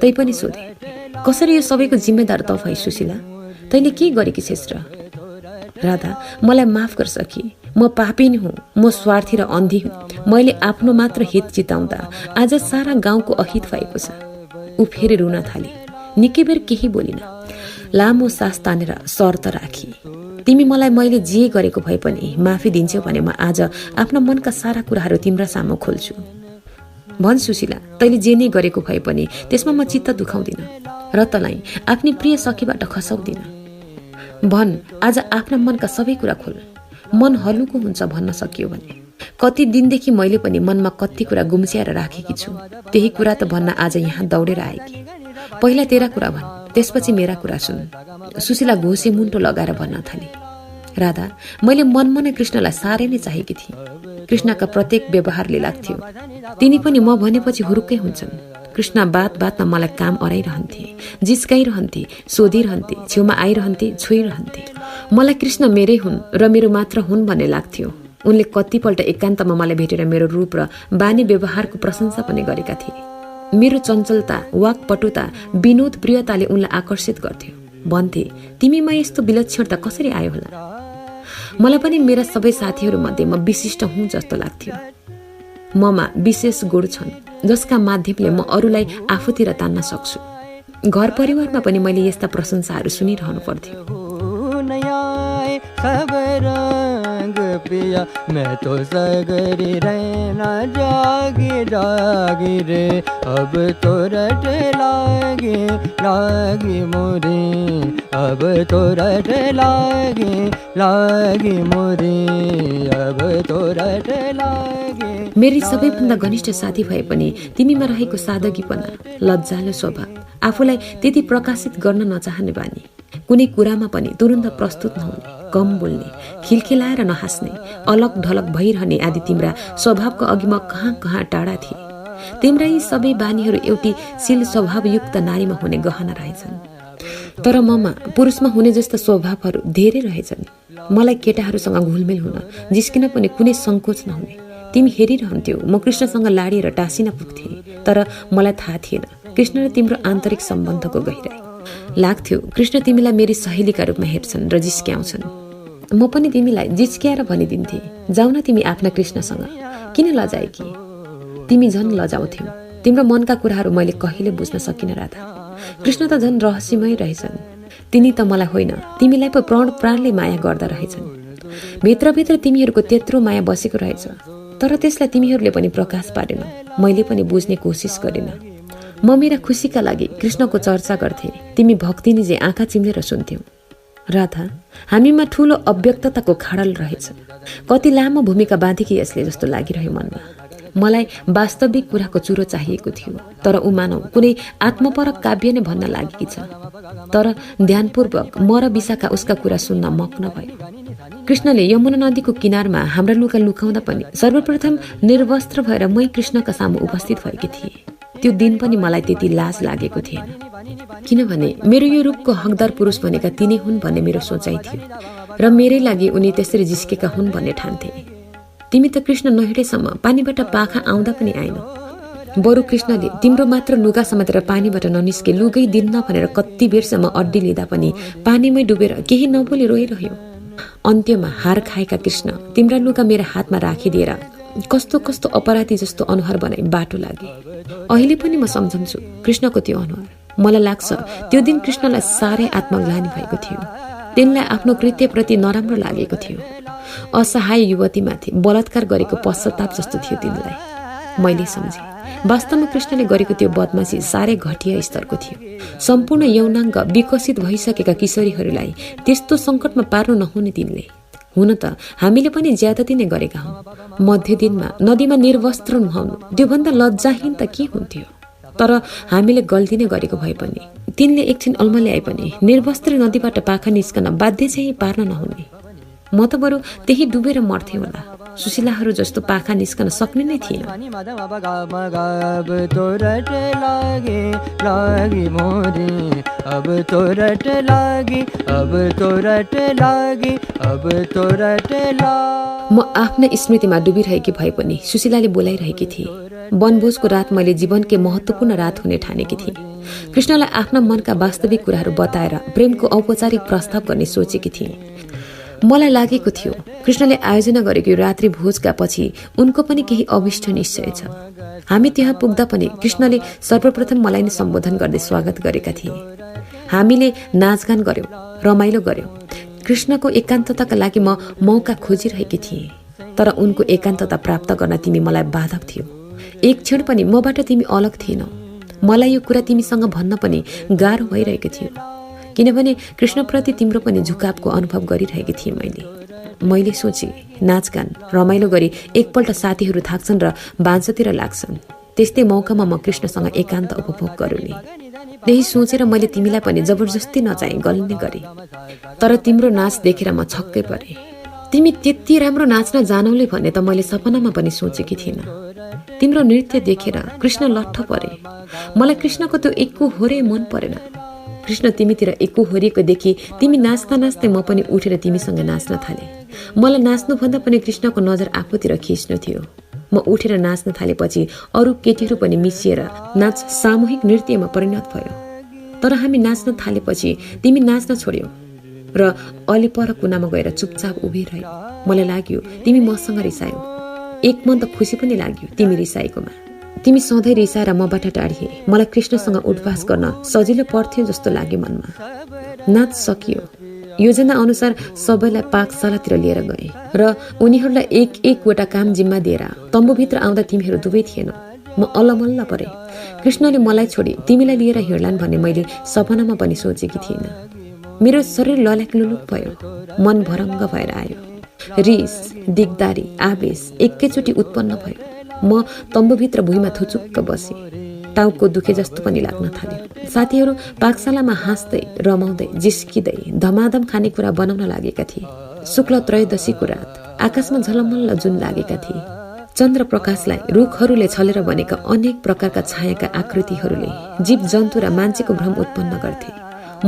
तैपनि सोधे, कसरी यो सबैको जिम्मेदार त भई सुशीला? तैँले के गरेकी छेस् र? राधा, मलाई माफ गर्छ कि म पापिनी हुँ, म स्वार्थी र अन्धी हुँ। मैले आफ्नो मात्र हित चिताउँदा आज सारा गाउँको अहित भएको छ। ऊ फेरि रुन थाली। निकै बेर केही बोलिन। लामो सास तानेर शर्त राखी, तिमी मलाई मैले जे गरेको भए पनि माफी दिन्छौ भने म आज आफ्ना मनका सारा कुराहरू तिम्रा सामु खोल्छु। भन सुशीला, तैँले जे नै गरेको भए पनि त्यसमा म चित्त दुखाउँदिन र तँलाई आफ्नी प्रिय सखीबाट खसाउँदिन। भन, आज आफ्ना मनका सबै कुरा खोल। मन हलुको हुन्छ भन्न सकियो भने। कति दिनदेखि मैले पनि मनमा कति कुरा गुम्स्याएर राखेकी छु। त्यही कुरा त भन्न आज यहाँ दौडेर आएकी। पहिला तेरा कुरा भन, त्यसपछि मेरा कुरा सुन। सुशीला घोसे मुन्टो लगाएर भन्न थाली, राधा, मैले मनमनै कृष्णलाई साह्रै नै चाहेकी थिएँ। कृष्णका प्रत्येक व्यवहारले लाग्थ्यो तिनी पनि म भनेपछि हुरुक्कै हुन्छन्। कृष्ण बात बातमा मलाई काम अराइरहन्थे, जिस्काइरहन्थे, सोधिरहन्थे, छेउमा आइरहन्थे, छोइरहन्थे। मलाई कृष्ण मेरै हुन् र मेरो मात्र हुन् भन्ने लाग्थ्यो। उनले कतिपल्ट एकान्तमा मलाई भेटेर मेरो रूप र बानी व्यवहारको प्रशंसा पनि गरेका थिए। मेरो चञ्चलता, वाक्पटुता, विनोद प्रियताले उनलाई आकर्षित गर्थ्यो। भन्थे, तिमीमा यस्तो विलक्षणता कसरी आयो होला? मलाई पनि मेरा सबै साथीहरूमध्ये म विशिष्ट हुँ जस्तो लाग्थ्यो। ममा विशेष गुण छन् जसका माध्यमले म अरूलाई आफूतिर तान्न सक्छु। घर परिवारमा पनि मैले यस्ता प्रशंसाहरू सुनिरहनु पर्थ्यो। सब रंग पिया मैं तो सगरी रहना जागी जागी रे, अब तो रट लागे लागी मोरी, अब तो रट लागे लागी मोरी, अब तो रट लागे। मेरी सबैभन्दा घनिष्ठ साथी भए पनि तिमीमा रहेको सादगीपना, लज्जालो स्वभाव, आफूलाई त्यति प्रकाशित गर्न नचाहने बानी, कुनै कुरामा पनि तुरुन्त प्रस्तुत नहुने, कम बोल्ने, खिलखिलाएर नहाँस्ने, अलग ढलक भइरहने आदि तिम्रा स्वभावको अघि म कहाँ कहाँ टाढा थिए। तिम्रा यी सबै बानीहरू एउटी शील स्वभावयुक्त नारीमा हुने गहना रहेछन्। तर ममा पुरुषमा हुने जस्ता स्वभावहरू धेरै रहेछन्। मलाई केटाहरूसँग घुलमेल हुन, जिस्किन पनि कुनै सङ्कोच नहुने। तिमी हेरिरहन्थ्यौ म कृष्णसँग लाडिएर टाँसिन पुग्थेँ, तर मलाई थाहा थिएन कृष्ण र तिम्रो आन्तरिक सम्बन्धको गहिराई। लाग्थ्यो कृष्ण तिमीलाई मेरी सहेलीका रूपमा हेर्छन् र जिस्क्याउँछन्। म पनि तिमीलाई जिस्क्याएर भनिदिन्थे, जाऊ न तिमी आफ्ना कृष्णसँग, किन लजाएकी? तिमी झन् लजाउँथ्यौ। तिम्रो मनका कुराहरू मैले कहिले बुझ्न सकिनँ राधा। कृष्ण त झन् रहस्यमय रहेछन्। तिनी त मलाई होइन, तिमीलाई पो प्राण प्राणले माया गर्दा रहेछन्। भित्रभित्र तिमीहरूको त्यत्रो माया बसेको रहेछ, तर त्यसलाई तिमीहरूले पनि प्रकाश पारेन। मैले पनि बुझ्ने कोसिस गरिनँ। म मेरा खुसीका लागि कृष्णको चर्चा गर्थे, तिमी भक्तिनी जे आँखा चिम्लेर सुन्थ्यौ। राधा, हामीमा ठूलो अव्यक्तताको खाडल रहेछ। कति लामो भूमिका बाँधेकी यसले जस्तो लागिरह्यो मनमा। मलाई वास्तविक कुराको चुरो चाहिएको थियो, तर ऊ मानौ कुनै आत्मपरक काव्य नै भन्न लागेकी छ। तर ध्यानपूर्वक म र विशाखा उसका कुरा सुन्न मग्न भयो। कृष्णले यमुना नदीको किनारमा हाम्रा लुगा लुकाउँदा पनि सर्वप्रथम निर्वस्त्र भएर मै कृष्णका सामु उपस्थित भएकी थिएँ। त्यो दिन पनि मलाई त्यति लाज लागेको थिएन, किनभने मेरो यो रूपको हकदार पुरुष भनेका तिनै हुन् भन्ने मेरो सोचाइ थियो र मेरै लागि उनी त्यसरी जिस्केका हुन् भन्ने ठान्थे। तिमी त कृष्ण नहिँडेसम्म पानीबाट पाखा आउँदा पनि आएन। बरु कृष्णले तिम्रो मात्र लुगा समातेर पानीबाट ननिस्के लुगै दिन्न भनेर कति बेरसम्म अड्डी लिँदा पनि पानीमै डुबेर केही नबोली रोइरह्यो। अन्त्यमा हार खाएका कृष्ण तिम्रा लुगा मेरो हातमा राखिदिएर कस्तो कस्तो अपराधी जस्तो अनुहार बनाई बाटो लागे। अहिले पनि म सम्झन्छु कृष्णको त्यो अनुहार। मलाई लाग्छ त्यो दिन कृष्णलाई साह्रै आत्मग्लानि भएको थियो। तिनलाई आफ्नो कृत्यप्रति नराम्रो लागेको थियो। असहाय युवतीमाथि बलात्कार गरेको पश्चाताप जस्तो थियो तिनलाई। मैले सम्झेँ वास्तवमा कृष्णले गरेको त्यो बदमाशी साह्रै घटिया स्तरको थियो। सम्पूर्ण यौनाङ्ग विकसित भइसकेका किशोरीहरूलाई त्यस्तो सङ्कटमा पार्नु नहुने तिनले। हुन त हामीले पनि ज्यादती नै गरेका हौँ। मध्य दिनमा नदीमा निर्वस्त्र नुहाउनु त्योभन्दा लज्जाहीन त के हुन्थ्यो? तर हामीले गल्ती नै गरेको भए पनि तिनले एकछिन अल्मल्याए पनि निर्वस्त्र नदीबाट पाखा निस्कन बाध्य चाहिँ पार्न नहुने। म त बरु त्यही डुबेर मर्थे होला। सुशीलाहरू जस्तो पाखा निस्कन सक्ने नै थिएन। म आफ्ना स्मृतिमा डुबिरहेकी भए पनि सुशीलाले बोलाइरहेकी थिए। वनभोजको रात मैले जीवनकै महत्त्वपूर्ण रात हुने ठानेकी थिएँ। कृष्णलाई आफ्ना मनका वास्तविक कुराहरू बताएर प्रेमको औपचारिक प्रस्ताव गर्ने सोचेकी थिएँ। मलाई लागेको थियो कृष्णले आयोजना गरेको रात्रि भोजका पछि उनको पनि केही अभिष्ट निश्चय छ। हामी त्यहाँ पुग्दा पनि कृष्णले सर्वप्रथम मलाई नै सम्बोधन गर्दै स्वागत गरेका थिए। हामीले नाचगान गर्यौं, रमाइलो गर्यौं। कृष्णको एकान्तताका लागि म मौका खोजिरहेकी थिएँ, तर उनको एकान्तता प्राप्त गर्न तिमी मलाई बाधक थियौ। एक क्षण पनि मबाट तिमी अलग थिएनौ। मलाई यो कुरा तिमीसँग भन्न पनि गाह्रो भइरहेको थियो, किनभने कृष्णप्रति तिम्रो पनि झुकावको अनुभव गरिरहेकी थिएँ। मैले सोचेँ नाचगान रमाइलो गरी एकपल्ट साथीहरू थाक्छन् र बाँझोतिर लाग्छन्, त्यस्तै मौकामा म कृष्णसँग एकान्त उपभोग गरूने। त्यही सोचेर मैले तिमीलाई पनि जबरजस्ती नचाहि गल्ने गरेँ। तर तिम्रो नाच देखेर म छक्कै परेँ। तिमी त्यति राम्रो नाच्न जानौले भन्ने त मैले सपनामा पनि सोचेकी थिइनँ। तिम्रो नृत्य देखेर कृष्ण लट्ठ परे। मलाई कृष्णको त्यो एक्कु होरे मन परेन। कृष्ण तिमीतिर एक्कु होरिएको देखि तिमी नाच्दा नाच्दै म पनि उठेर तिमीसँग नाच्न थालेँ। मलाई नाच्नुभन्दा पनि कृष्णको नजर आफूतिर खिच्नु थियो। म उठेर नाच्न थालेपछि अरू केटीहरू पनि मिसिएर नाच सामूहिक नृत्यमा परिणत भयो। तर हामी नाच्न थालेपछि तिमी नाच्न छोड्यौ र अलि पर कुनामा गएर चुपचाप उभिरह्यौ। मलाई लाग्यो तिमी मसँग रिसायौ। एक मन त खुसी पनि लाग्यो तिमी रिसाएकोमा। तिमी सधैँ रिसाएर मबाट टाढिए। मलाई कृष्णसँग उठवास गर्न सजिलो पर्थ्यो जस्तो लाग्यो मनमा। नाच सकियो। योजना अनुसार सबैलाई पाकशालातिर लिएर गए र उनीहरूलाई एक एकवटा काम जिम्मा दिएर तम्बुभित्र आउँदा तिमीहरू दुवै थिएनौ। म अलमल्ल परे। कृष्णले मलाई छोडी तिमीलाई लिएर हिँड्लान् भन्ने मैले सपनामा पनि सोचेकी थिइनँ। मेरो शरीर लल्याक लुलुक भयो। मन भरङ्ग भएर आयो। रिस, दिगदारी, आवेश एकैचोटि उत्पन्न भयो। म तम्बुभित्र भुइँमा थुचुक्क बसेँ। टाउको दुखे जस्तो पनि लाग्न थाल्यो। साथीहरू पाकशालामा हाँस्दै रमाउँदै जिस्किँदै धमाधम खानेकुरा बनाउन लागेका थिए। शुक्ल त्रयोदशीको रात आकाशमा झलमल्ल जुन लागेका थिए। चन्द्र प्रकाशलाई रुखहरूले छलेर बनेका अनेक प्रकारका छायाका आकृतिहरूले जीव जन्तु र मान्छेको भ्रम उत्पन्न गर्थे।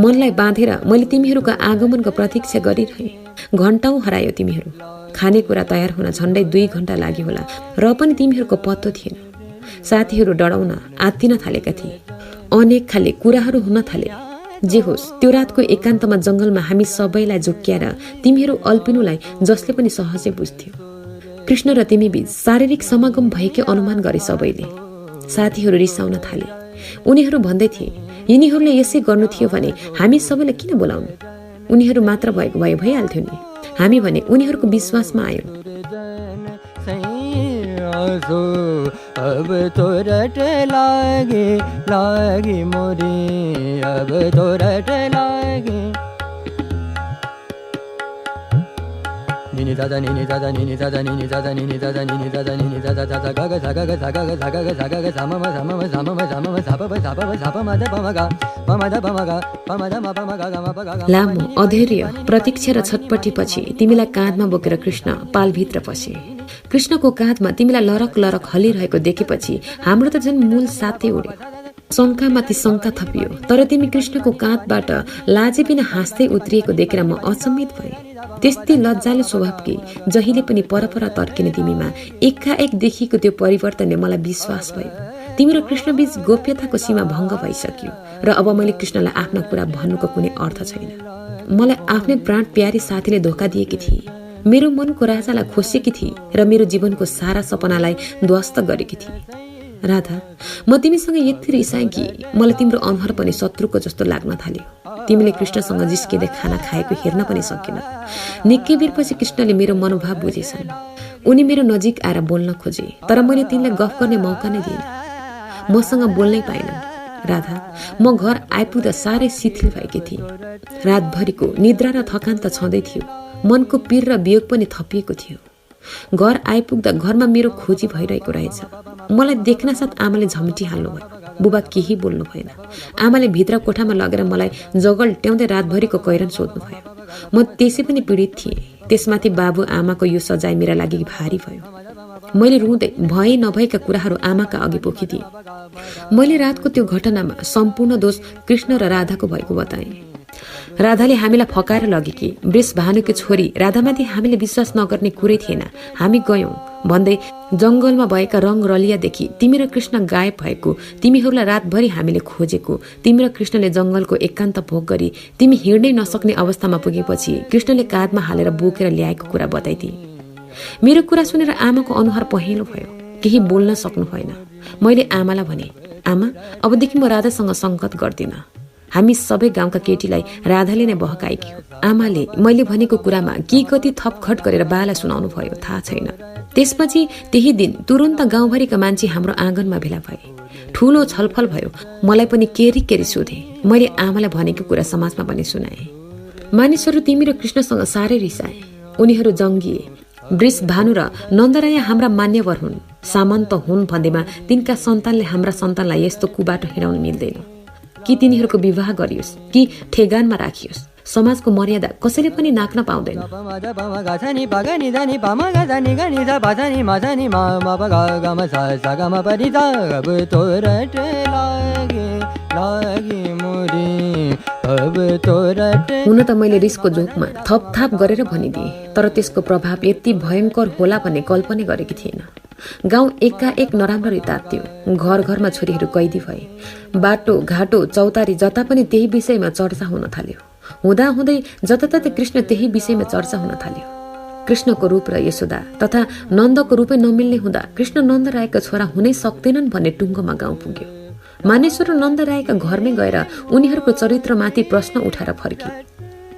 मनलाई बाँधेर मैले तिमीहरूको आगमनको प्रतीक्षा गरिरहेँ। घण्टौं हरायो तिमीहरू। खानेकुरा तयार हुन झन्डै 2 घण्टा लाग्यो होला र पनि तिमीहरूको पत्तो थिएन। साथीहरू डराउन आत्तिन थालेका थिए। अनेक खाले कुराहरू हुन थाले। जे होस्, त्यो रातको एकान्तमा जंगलमा हामी सबैलाई झुक्क्याएर तिमीहरू अल्पिनुलाई जसले पनि सहजै बुझ्थ्यो। कृष्ण र तिमी बीच शारीरिक समागम भएकै अनुमान गरे सबैले। साथीहरू रिसाउन थाले। उनीहरू भन्दै थिए, यिनीहरूले यसै गर्नु थियो भने हामी सबैलाई किन बोलाउनु? उनीहरू मात्र भएको भए भइहाल्थ्यो नि। हामी भने उनीहरूको विश्वासमा आयौं। अब तो रट लागे मोरे, अब तो रट लागे। Nini da da nini da da nini da da nini da da nini da da nini da da nini da da da da ga ga ga ga ga ga ga ga ga ga ga sama ma sama ma sama ma sama ma sapa ma da pa ma ga pa ma da pa ma ga pa ma da ma pa ma ga ga ma pa ga ga। लामो अधैर्य प्रतीक्षा र छटपटीपछि तिमीलाई काँधमा बोकेर कृष्ण पालभित्र पसे। कृष्णको काँधमा तिमीलाई लरक लरक हलिरहेको देखेपछि हाम्रो त झन् मूल साथै उड्यो। शङ्कामाथि शङ्का थपियो। तर तिमी कृष्णको काँधबाट लाजे बिना हाँस्दै उत्रिएको देखेर म अचम्मित भएँ। त्यस्तै लज्जालु स्वभावकी जहिले पनि परपर तर्किने तिमीमा एकाएक देखिएको त्यो परिवर्तनले मलाई विश्वास भयो। तिमी र कृष्ण बीच गोप्यताको सीमा भङ्ग भइसक्यो र अब मैले कृष्णलाई आफ्ना कुरा भन्नुको कुनै अर्थ छैन। मलाई आफ्नै प्राण प्यारी साथीले धोका दिएकी थिए, मेरो मनको राजालाई खोसेकी थिए र मेरो जीवनको सारा सपनालाई ध्वस्त गरेकी थिए। राधा, म तिमीसँग यति रिसाएँ कि मलाई तिम्रो अनुहार पनि शत्रुको जस्तो लाग्न थाल्यो। तिमीले कृष्णसँग जिस्किँदै खाना खाएको हेर्न पनि सकिन। निकै बेरपछि कृष्णले मेरो मनोभाव बुझेछन्। उनी मेरो नजिक आएर बोल्न खोजे, तर मैले तिनलाई गफ गर्ने मौका नै दिएन। मसँग बोल्नै पाएनन्। राधा, म घर आइपुग्दा साह्रै शिथिल भएकी थिएँ। रातभरिको निद्रा र थकान त छँदै थियो, मनको पीर र वियोग पनि थपिएको थियो। घर आइपुग्दा घरमा मेरो खोजी भइरहेको रहेछ। मलाई देख्नासाथ आमाले झम्टिहाल्नु भयो। बुबा केही बोल्नु भएन। आमाले भित्र कोठामा लगेर मलाई जगल्ट्याउँदै रातभरिको कैरन सोध्नु भयो। म त्यसै पनि पीडित थिएँ। त्यसमाथि बाबु आमाको यो सजाय मेरा लागि भारी भयो। मैले रुँदै भए नभएका कुराहरू आमाका अघि पोखिदिएँ। मैले रातको त्यो घटनामा सम्पूर्ण दोष कृष्ण र राधाको भएको बताएँ। राधाले हामीलाई फकाएर लगेकी। वृष भानुकी छोरी राधामाथि हामीले विश्वास नगर्ने कुरै थिएन। हामी गयौं भन्दै जंगलमा भएका रङ रलियादेखि तिमी र कृष्ण गायब भएको, तिमीहरूलाई रातभरि हामीले खोजेको, तिमी र कृष्णले जंगलको एकान्त भोग गरी तिमी हिँड्नै नसक्ने अवस्थामा पुगेपछि कृष्णले काँधमा हालेर बोकेर ल्याएको कुरा बताइदिए। मेरो कुरा सुनेर आमाको अनुहार पहेँलो भयो। केही बोल्न सक्नु भएन। मैले आमालाई भने, आमा, अबदेखि म राधासँग संगत गर्दिन। हामी सबै गाउँका केटीलाई राधाले नै बहकाएकी हो। आमाले मैले भनेको कुरामा के कति थपखट गरेर बालाई सुनाउनु भयो थाहा छैन। त्यसपछि त्यही दिन तुरुन्त गाउँभरिका मान्छे हाम्रो आँगनमा भेला भए। ठूलो छलफल भयो। मलाई पनि केरी केरी सोधे। मैले आमालाई भनेको कुरा समाजमा पनि सुनाए। मानिसहरू तिमी र कृष्णसँग साह्रै रिसाए। उनीहरू जङ्गिए। वृष भानु र नन्दराय हाम्रा मान्यवर हुन्, सामन्त हुन् भन्दैमा तिनका सन्तानले हाम्रा सन्तानलाई यस्तो कुबाटो हिँडाउन मिल्दैन। कि तिनीहरूको विवाह गरियोस् कि ठेगानमा राखियोस्, समाजको मर्यादा कसैले पनि नाक्न पाउँदैन। हुन त मैले रिसको जोकमा थपथाप गरेर भनिदिएँ, तर त्यसको प्रभाव यति भयङ्कर होला भन्ने कल्पना गरेकी थिएन। गाउँ एकाएक नराम्ररी तात्यो। घर घरमा छोरीहरू कैदी भए। बाटो घाटो चौतारी जता पनि त्यही विषयमा चर्चा हुन थाल्यो। हुँदाहुँदै जताततै कृष्ण त्यही विषयमा चर्चा हुन थाल्यो। कृष्णको रूप र यशोदा तथा नन्दको रूपै नमिल्ने हुँदा कृष्ण नन्द रायका छोरा हुनै सक्दैनन् भन्ने टुङ्गोमा गाउँ पुग्यो। मानिसहरू नन्द रायका घरमै गएर उनीहरूको चरित्रमाथि प्रश्न उठाएर फर्किए।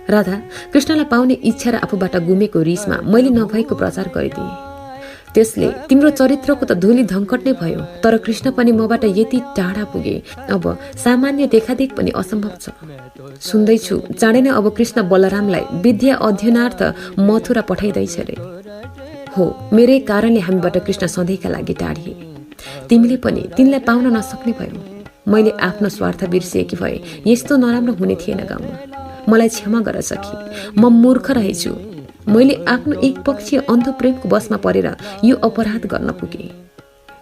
राधा, कृष्णलाई पाउने इच्छा र आफूबाट गुमेको रिसमा मैले नभएको प्रचार गरिदिएँ। त्यसले तिम्रो चरित्रको त धुली धङ्कट नै भयो, तर कृष्ण पनि मबाट यति टाढा पुगे, अब सामान्य देखादेख पनि असम्भव छ। सुन्दैछु चाँडै नै अब कृष्ण बलरामलाई विद्या अध्ययनार्थ मथुरा पठाइँदैछ रे। हो, मेरै कारणले हामीबाट कृष्ण सधैँका लागि टाढिए। तिमीले पनि तिनलाई पाउन नसक्ने भयो। मैले आफ्नो स्वार्थ बिर्सिएकी भए यस्तो नराम्रो हुने थिएन गाउँमा। मलाई क्षमा गर सखी, म मूर्ख रहेछु। मैले आफ्नो एकपक्षीय अन्धप्रेमको बसमा परेर यो अपराध गर्न पुगे।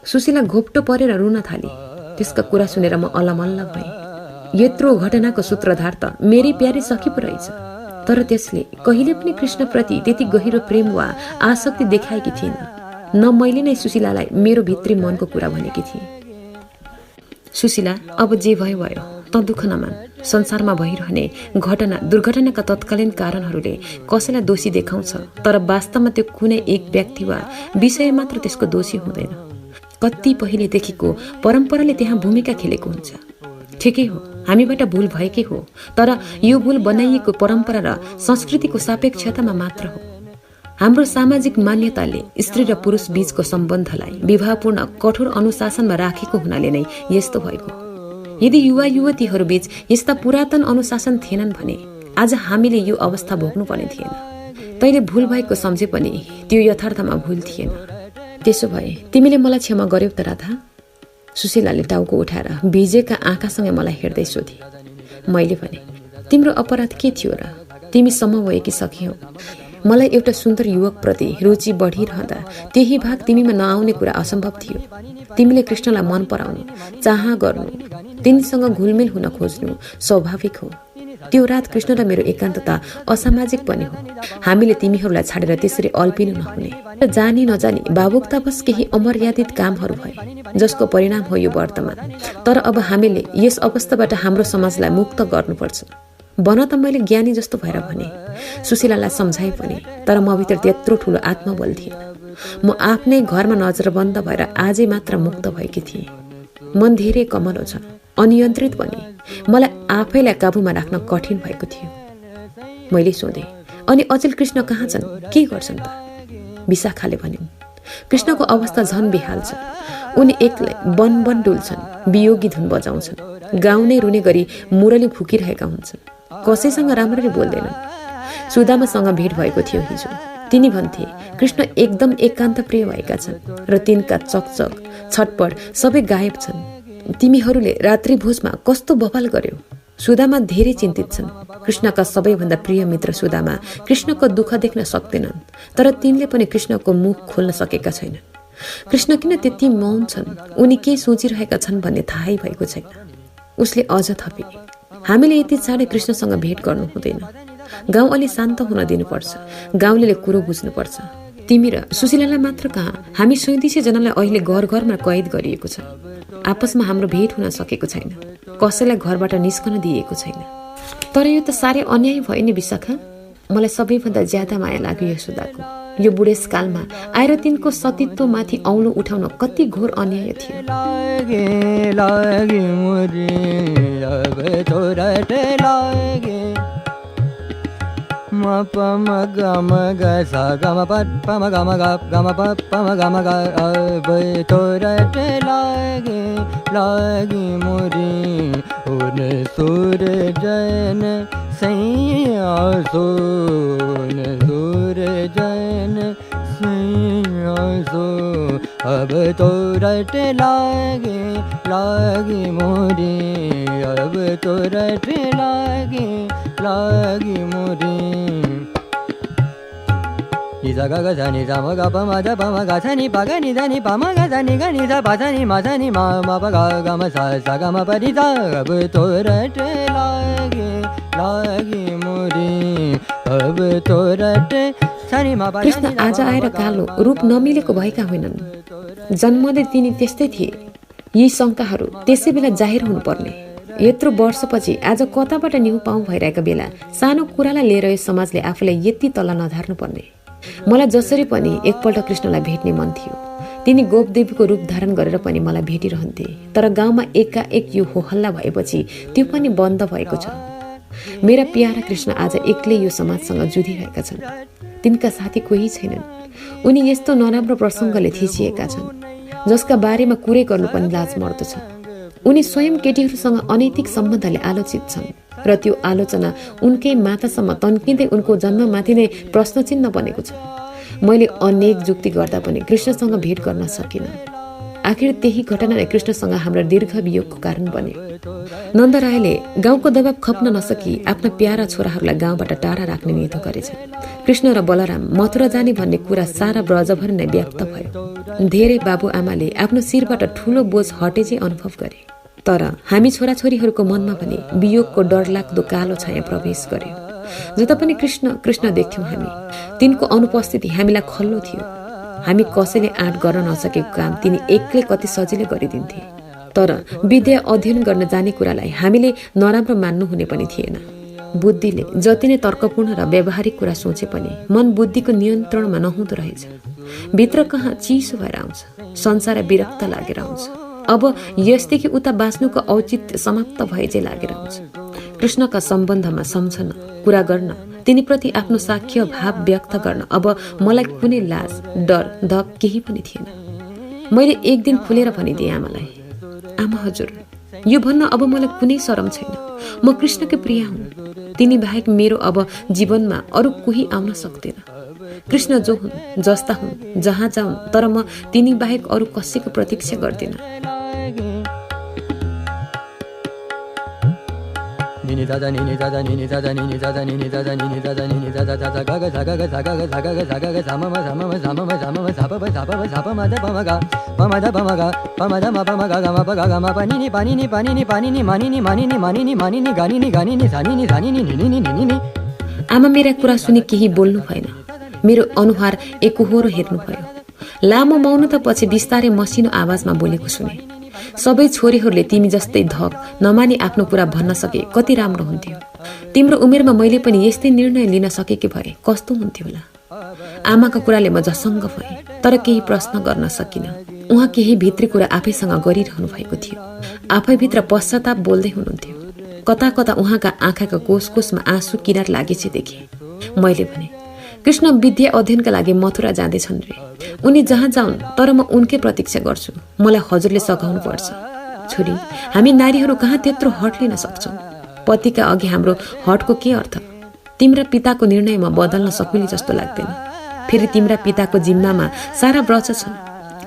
सुशीला घोप्टो परेर रुन थाली। त्यसका कुरा सुनेर म अलमल्ल भएँ। यत्रो घटनाको सूत्रधार त मेरी प्यारी सखी पो रहेछ। तर त्यसले कहिले पनि कृष्णप्रति त्यति गहिरो प्रेम वा आसक्ति देखाएकी थिएन। न मैले नै सुशीलालाई मेरो भित्री मनको कुरा भनेकी थिएँ। सुशीला, अब जे भयो भयो। त दुःख नमान। संसारमा भइरहने घटना दुर्घटनाका तत्कालीन कारणहरूले कसैलाई दोषी देखाउँछ, तर वास्तवमा त्यो कुनै एक व्यक्ति वा विषय मात्र त्यसको दोषी हुँदैन। कति पहिलेदेखिको परम्पराले त्यहाँ भूमिका खेलेको हुन्छ। ठिकै हो, हामीबाट भूल भएकै हो, तर यो भूल बनाइएको परम्परा र संस्कृतिको सापेक्षतामा मात्र हो। हाम्रो सामाजिक मान्यताले स्त्री र पुरुष बीचको सम्बन्धलाई विवाहपूर्ण कठोर अनुशासनमा राखेको हुनाले नै यस्तो भएको। यदि युवा युवतीहरू बीच यस्ता पुरातन अनुशासन थिएनन् भने आज हामीले यो अवस्था भोग्नु पर्ने थिएन। तैँले भूल भएको सम्झे पनि त्यो यथार्थमा भूल थिएन। त्यसो भए तिमीले मलाई क्षमा गर्यौ त राधा? सुशीलाले टाउको उठाएर भिजेका आँखासँगै मलाई हेर्दै सोधी। मैले भने, तिम्रो अपराध के थियो र? तिमी समवयकी सखियौ। मलाई एउटा सुन्दर युवकप्रति रुचि बढिरहँदा त्यही भाग तिमीमा नआउने कुरा असम्भव थियो। तिमीले कृष्णलाई मन पराउनु, चाह गर्नु, तिनीसँग घुलमिल हुन खोज्नु स्वाभाविक हो। त्यो रात कृष्ण र मेरो एकान्तता असामाजिक पनि हो। हामीले तिमीहरूलाई छाडेर त्यसरी अल्पिनु नहुने। जानी नजानी भावुकतावश केही अमर्यादित कामहरू भए, जसको परिणाम हो यो वर्तमान। तर अब हामीले यस अवस्थाबाट हाम्रो समाजलाई मुक्त गर्नुपर्छ। बन त मैले ज्ञानी जस्तो भएर भने, सुशीलालाई सम्झाए पनि, तर म भित्र त्यत्रो ठुलो आत्मबल थिएन। म आफ्नै घरमा नजरबन्द भएर आजै मात्र मुक्त भएकी थिएँ। मन धेरै कमलो छ, अनियन्त्रित पनि। मलाई आफैलाई काबुमा राख्न कठिन भएको थियो। मैले सोधेँ, अनि अचेल कृष्ण कहाँ छन्, के गर्छन् त? विशाखाले भनिन्, कृष्णको अवस्था झन बेहाल छ। उनी एक्लै वन वन डुल्छन्, वियोगी धुन बजाउँछन्, गाउने रुने गरी मुरली फुकिरहेका हुन्छन्। कसैसँग राम्ररी बोल्दैनन्। सुदामासँग भेट भएको थियो हिजो। तिनी भन्थे कृष्ण एकदम एकान्त प्रिय भएका छन् र तिनका चकचक छटपट सबै गायब छन्। तिमीहरूले रात्रि भोजमा कस्तो बवाल गर्यौ? सुदामा धेरै चिन्तित छन्। कृष्णका सबैभन्दा प्रिय मित्र सुदामा कृष्णको दुःख देख्न सक्दैनन्, तर तिनले पनि कृष्णको मुख खोल्न सकेका छैनन्। कृष्ण किन त्यति मौन छन्, उनी के सोचिरहेका छन् भन्ने थाहै भएको छैन। उसले अझ थपे, हामीले यति चाँडै कृष्णसँग भेट गर्नु हुँदैन। गाउँ अलि शान्त हुन दिनुपर्छ। गाउँले कुरो बुझ्नुपर्छ। तिमी र सुशीलालाई मात्र कहाँ, हामी 37 जनालाई अहिले घर घरमा कैद गरिएको छ। आपसमा हाम्रो भेट हुन सकेको छैन। कसैलाई घरबाट निस्कन दिएको छैन। तर यो त साह्रै अन्याय भयो नि विशाखा। मलाई सबैभन्दा ज्यादा माया लाग्यो यशोदाको। यो बुढेसकालमा आएर तिनको सतीत्वमाथि औलो उठाउन कति घोर अन्याय थियो। म प म ग म ग स ग म प प म ग म ग ग म प प म ग म ग अब तोरटे लागे मोरी उन सुर जन सैया सोन सुर जन सैया सो अब तोरटे लागे मोरी अब तोरटे लागे मोरी। निजा ग ग ध नि जा म ग प म ज प म ग थ नि प ग नि ध नि प म ग ध नि ग नि ध प थ नि म थ नि म म प ग ग म स स ग म प नि ध अब तोरटे लागे मोरी अब तोरटे छनि म प। कृष्ण आज आएर कालो रूप नमिलेको भएका होइनन्। जन्मदै तिनी त्यस्तै थिए। यी शङ्काहरू त्यसै बेला जाहेर हुनुपर्ने। यत्रो वर्षपछि आज कताबाट न्यु पाउँ भइरहेका बेला सानो कुरालाई लिएर यो समाजले आफूलाई यति तल नधार्नु पर्ने। मलाई जसरी पनि एकपल्ट कृष्णलाई भेट्ने मन थियो। तिनी गोपदेवीको रूप धारण गरेर पनि मलाई भेटिरहन्थे। तर गाउँमा एकाएक यो होहल्ला भएपछि त्यो पनि बन्द भएको छ। मेरा प्यारा कृष्ण आज एक्लै यो समाजसँग जुधिरहेका छन्। तिनका साथी कोही छैनन्। उनी यस्तो नराम्रो प्रसङ्गले थिचिएका छन् जसका बारेमा कुरै गर्नु पनि लाज मर्दछ। उनी स्वयं केटीहरूसँग अनैतिक सम्बन्धले आलोचित छन् र त्यो आलोचना उनकै माथासम्म तन्किँदै उनको जन्ममाथि नै प्रश्न चिन्ह बनेको छ। मैले अनेक जुक्ति गर्दा पनि कृष्णसँग भेट गर्न सकिनँ। आखिर त्यही घटनाले कृष्णसँग हाम्रो दीर्घ वियोगको कारण बन्यो। नन्दरायले गाउँको दबाब खप्न नसकी आफ्ना प्यारा छोराहरूलाई गाउँबाट टाढा राख्ने निधो गरेछ। कृष्ण र बलराम मथुरा जाने भन्ने कुरा सारा ब्रजभर नै व्याप्त भयो। धेरै बाबुआमाले आफ्नो शिरबाट ठूलो बोझ हटे चाहिँ अनुभव गरे। तर हामी छोराछोरीहरूको मनमा भने वियोगको डरलाग्दो कालो छाया प्रवेश गर्यो। जता पनि कृष्ण कृष्ण देख्थ्यौँ हामी। तिनको अनुपस्थिति हामीलाई खल्लो थियो। हामी कसैले आँट गर्न नसकेको काम तिनी एक्लै कति सजिलै गरिदिन्थे। तर विद्या अध्ययन गर्न जाने कुरालाई हामीले नराम्रो मान्नु हुने पनि थिएन। बुद्धिले जति नै तर्कपूर्ण र व्यावहारिक कुरा सोचे पनि मन बुद्धिको नियन्त्रणमा नहुँदो रहेछ। भित्र कहाँ चिसो भएर आउँछ, संसार विरक्त लागेर आउँछ। अब यसदेखि उता बाँच्नुको औचित्य समाप्त भए चाहिँ लागेर आउँछ। कृष्णका सम्बन्धमा सम्झन, कुरा गर्न, तिनीप्रति आफ्नो साक्ष्य भाव व्यक्त गर्न अब मलाई कुनै लाज, डर, धक केही पनि थिएन। मैले एक दिन खुलेर भनिदिएँ आमालाई, आमा हजुर, यो भन्न अब मलाई कुनै शरम छैन। म कृष्णकै प्रिय हुँ। तिनी बाहेक मेरो अब जीवनमा अरू कोही आउन सक्दैन। कृष्ण जो हुन्, जस्ता हुन्, जहाँ जाउन्, तर म तिनी बाहेक अरू कसैको प्रतीक्षा गर्दिन। आमा मेरा कुरा सुनि केही बोल्नु भएन। मेरो अनुहार एकोहोरो हेर्नुभयो। लामो मौनतापछि बिस्तारै मसिनो आवाजमा बोलेको सुने, सबै छोरीहरूले तिमी जस्तै धक नमानी आफ्नो कुरा भन्न सके कति राम्रो हुन्थ्यो। तिम्रो उमेरमा मैले पनि यस्तै निर्णय लिन सकेकी भए कस्तो हुन्थ्यो होला। आमाको कुराले म झसङ्ग भएँ, तर केही प्रश्न गर्न सकिन। उहाँ केही भित्री कुरा आफैसँग गरिरहनु भएको थियो। आफैभित्र पश्चाताप बोल्दै हुनुहुन्थ्यो। कता कता उहाँका आँखाका कोष कोषमा आँसु किनार लागेपछि देखे। मैले भने, कृष्ण विद्या अध्ययनका लागि मथुरा जाँदैछन् रे। उनी जहाँ जाउन्, तर म उनकै प्रतीक्षा गर्छु। मलाई हजुरले सघाउनु पर्छ। छोरी, हामी नारीहरू कहाँ त्यत्रो हट लिन सक्छौँ? पतिका अघि हाम्रो हटको के अर्थ? तिम्रा पिताको निर्णयमा बदल्न सकुली जस्तो लाग्दैन। फेरि तिम्रा पिताको जिम्मामा सारा व्रत छ।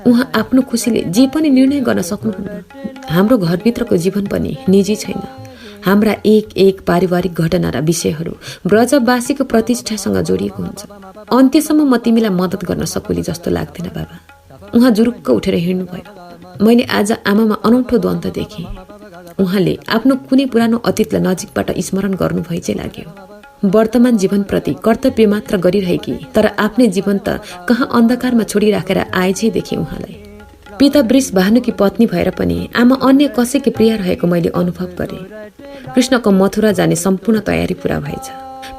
उहाँ आफ्नो खुसीले जे पनि निर्णय गर्न सक्नुहुन्न। हाम्रो घरभित्रको जीवन पनि निजी छैन। हाम्रा एक एक पारिवारिक घटना र विषयहरू ब्रजवासीको प्रतिष्ठासँग जोडिएको हुन्छ। अन्त्यसम्म म तिमीलाई मद्दत गर्न सकुली जस्तो लाग्दैन बाबा। उहाँ जुरुक्क उठेर हिँड्नुभयो। मैले आज आमामा अनौठो द्वन्द्व देखेँ। उहाँले आफ्नो कुनै पुरानो अतीतलाई नजिकबाट स्मरण गर्नुभए चाहिँ लाग्यो। वर्तमान जीवनप्रति कर्तव्य मात्र गरिरहेकी, तर आफ्नै जीवन त कहाँ अन्धकारमा छोडिराखेर आए चाहिँ देखेँ उहाँलाई। पिता वृष भानुकी पत्नी भएर पनि आमा अन्य कसैकी प्रिय रहेको मैले अनुभव गरेँ। कृष्णको मथुरा जाने सम्पूर्ण तयारी पूरा भएछ।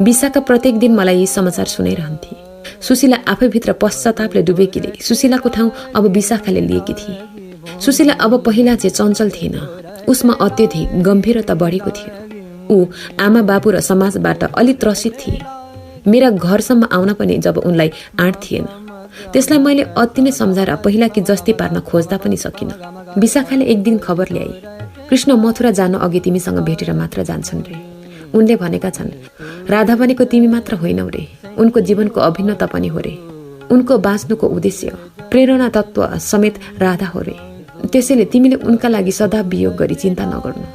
विशाखा प्रत्येक दिन मलाई यी समाचार सुनाइरहन्थे। सुशीला आफैभित्र पश्चातापले डुबेकीले सुशीलाको ठाउँ अब विशाखाले लिएकी थिए। सुशीला अब पहिला चाहिँ चञ्चल थिएन, उसमा अत्यधिक गम्भीरता बढेको थियो। ऊ आमा बाबु र समाजबाट अलि त्रसित थिए। मेरा घरसम्म आउन पनि जब उनलाई आँट थिएन, त्यसलाई मैले अति नै सम्झाएर पहिला कि जस्ती पार्न खोज्दा पनि सकिन। विशाखाले एक दिन खबर ल्याए, कृष्ण मथुरा जानु अघि तिमीसँग भेटेर मात्र जान्छन् रे। उनले भनेका छन्, राधा भनेको तिमी मात्र होइनौ रे, उनको जीवनको अभिन्नता पनि हो रे। उनको बाँच्नुको उद्देश्य, प्रेरणा तत्व समेत राधा हो रे। त्यसैले तिमीले उनका लागि सदा वियोग गरी चिन्ता नगर्नु,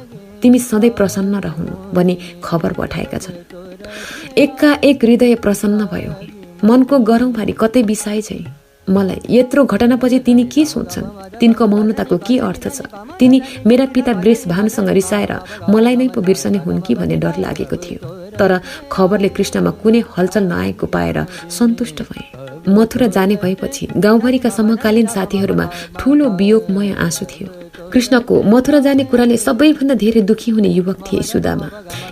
तिमी सधैँ प्रसन्न रहनु भनी खबर पठाएका छन्। एकका एक हृदय प्रसन्न भयो। मनको गरौँ भारी कतै बिसाए चाहिँ। मलाई यत्रो घटनापछि तिनी के सोच्छन्, तिनको मौनताको के अर्थ छ? तिनी मेरा पिता वृष भानुसँग रिसाएर मलाई नै पो बिर्सने हुन् कि भन्ने डर लागेको थियो। तर खबरले कृष्णमा कुनै हलचल नआएको पाएर सन्तुष्ट भए। मथुरा जाने भएपछि गाउँभरिका समकालीन साथीहरूमा ठूलो वियोगमय आँसु थियो। कृष्णको मथुरा जाने कुराले सबैभन्दा धेरै दुखी हुने युवक थिए सुदामा।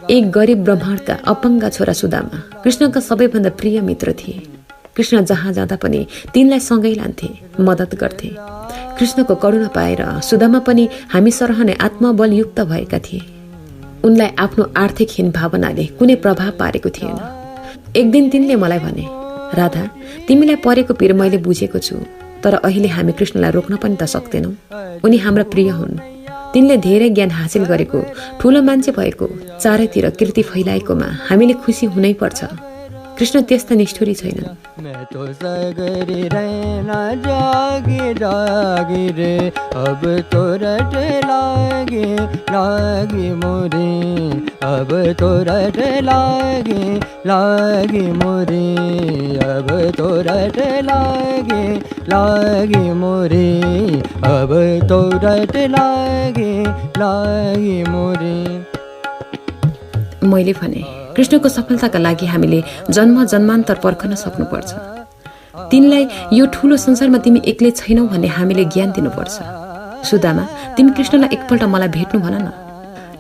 एक गरिब ब्राह्मणका अपाङ्ग छोरा सुदामा कृष्णका सबैभन्दा प्रिय मित्र थिए। कृष्ण जहाँ जाँदा पनि तिनलाई सँगै लान्थे, मद्दत गर्थे। कृष्णको करुणा पाएर सुदामा पनि हामी सरहने आत्मबलयुक्त भएका थिए। उनलाई आफ्नो आर्थिक हीन भावनाले कुनै प्रभाव पारेको थिएन। एक दिन तिनले मलाई भने, राधा, तिमीलाई परेको पीर मैले बुझेको छु, तर अहिले हामी कृष्णलाई रोक्न पनि त सक्दैनौ। उनी हाम्रा प्रिय हुन्। तिनले धेरै ज्ञान हासिल गरेको, ठूलो मान्छे भएको, चारैतिर कीर्ति फैलाएकोमा हामीले खुसी हुनै पर्छ। कृष्ण त्यस्ता निष्ठुरी छैनन्। मैले भने, कृष्णको सफलताका लागि हामीले जन्म जन्मान्तर पर्खन सक्नुपर्छ। तिनलाई यो ठूलो संसारमा तिमी एक्लै छैनौ भन्ने हामीले ज्ञान दिनुपर्छ। सुदामा, तिमी कृष्णलाई एकपल्ट मलाई भेट्नु भन न।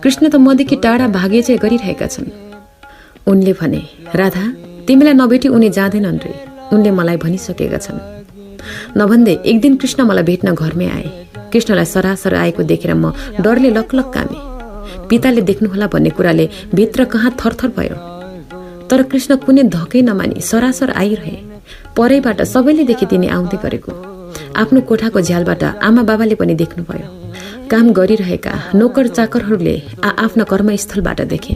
कृष्ण त मदेखि टाढा भागे चाहिँ गरिरहेका छन्। उनले भने, राधा, तिमीलाई नभेटी उनी जाँदैनन् रे, उनले मलाई भनिसकेका छन्। नभन्दै एक दिन कृष्ण मलाई भेट्न घरमै आए। कृष्णलाई सरासर आएको देखेर म डरले लकलक कामे। पिताले देख्नुहोला भन्ने कुराले भित्र कहाँ थरथर भयो। तर कृष्ण कुनै धकै नमानी सरासर आइरहे। परैबाट सबैले देखे तिनी आउँदै गरेको। आफ्नो कोठाको झ्यालबाट आमा बाबाले पनि देख्नुभयो। काम गरिरहेका नोकर चाकरहरूले आफ्ना कर्मस्थलबाट देखे।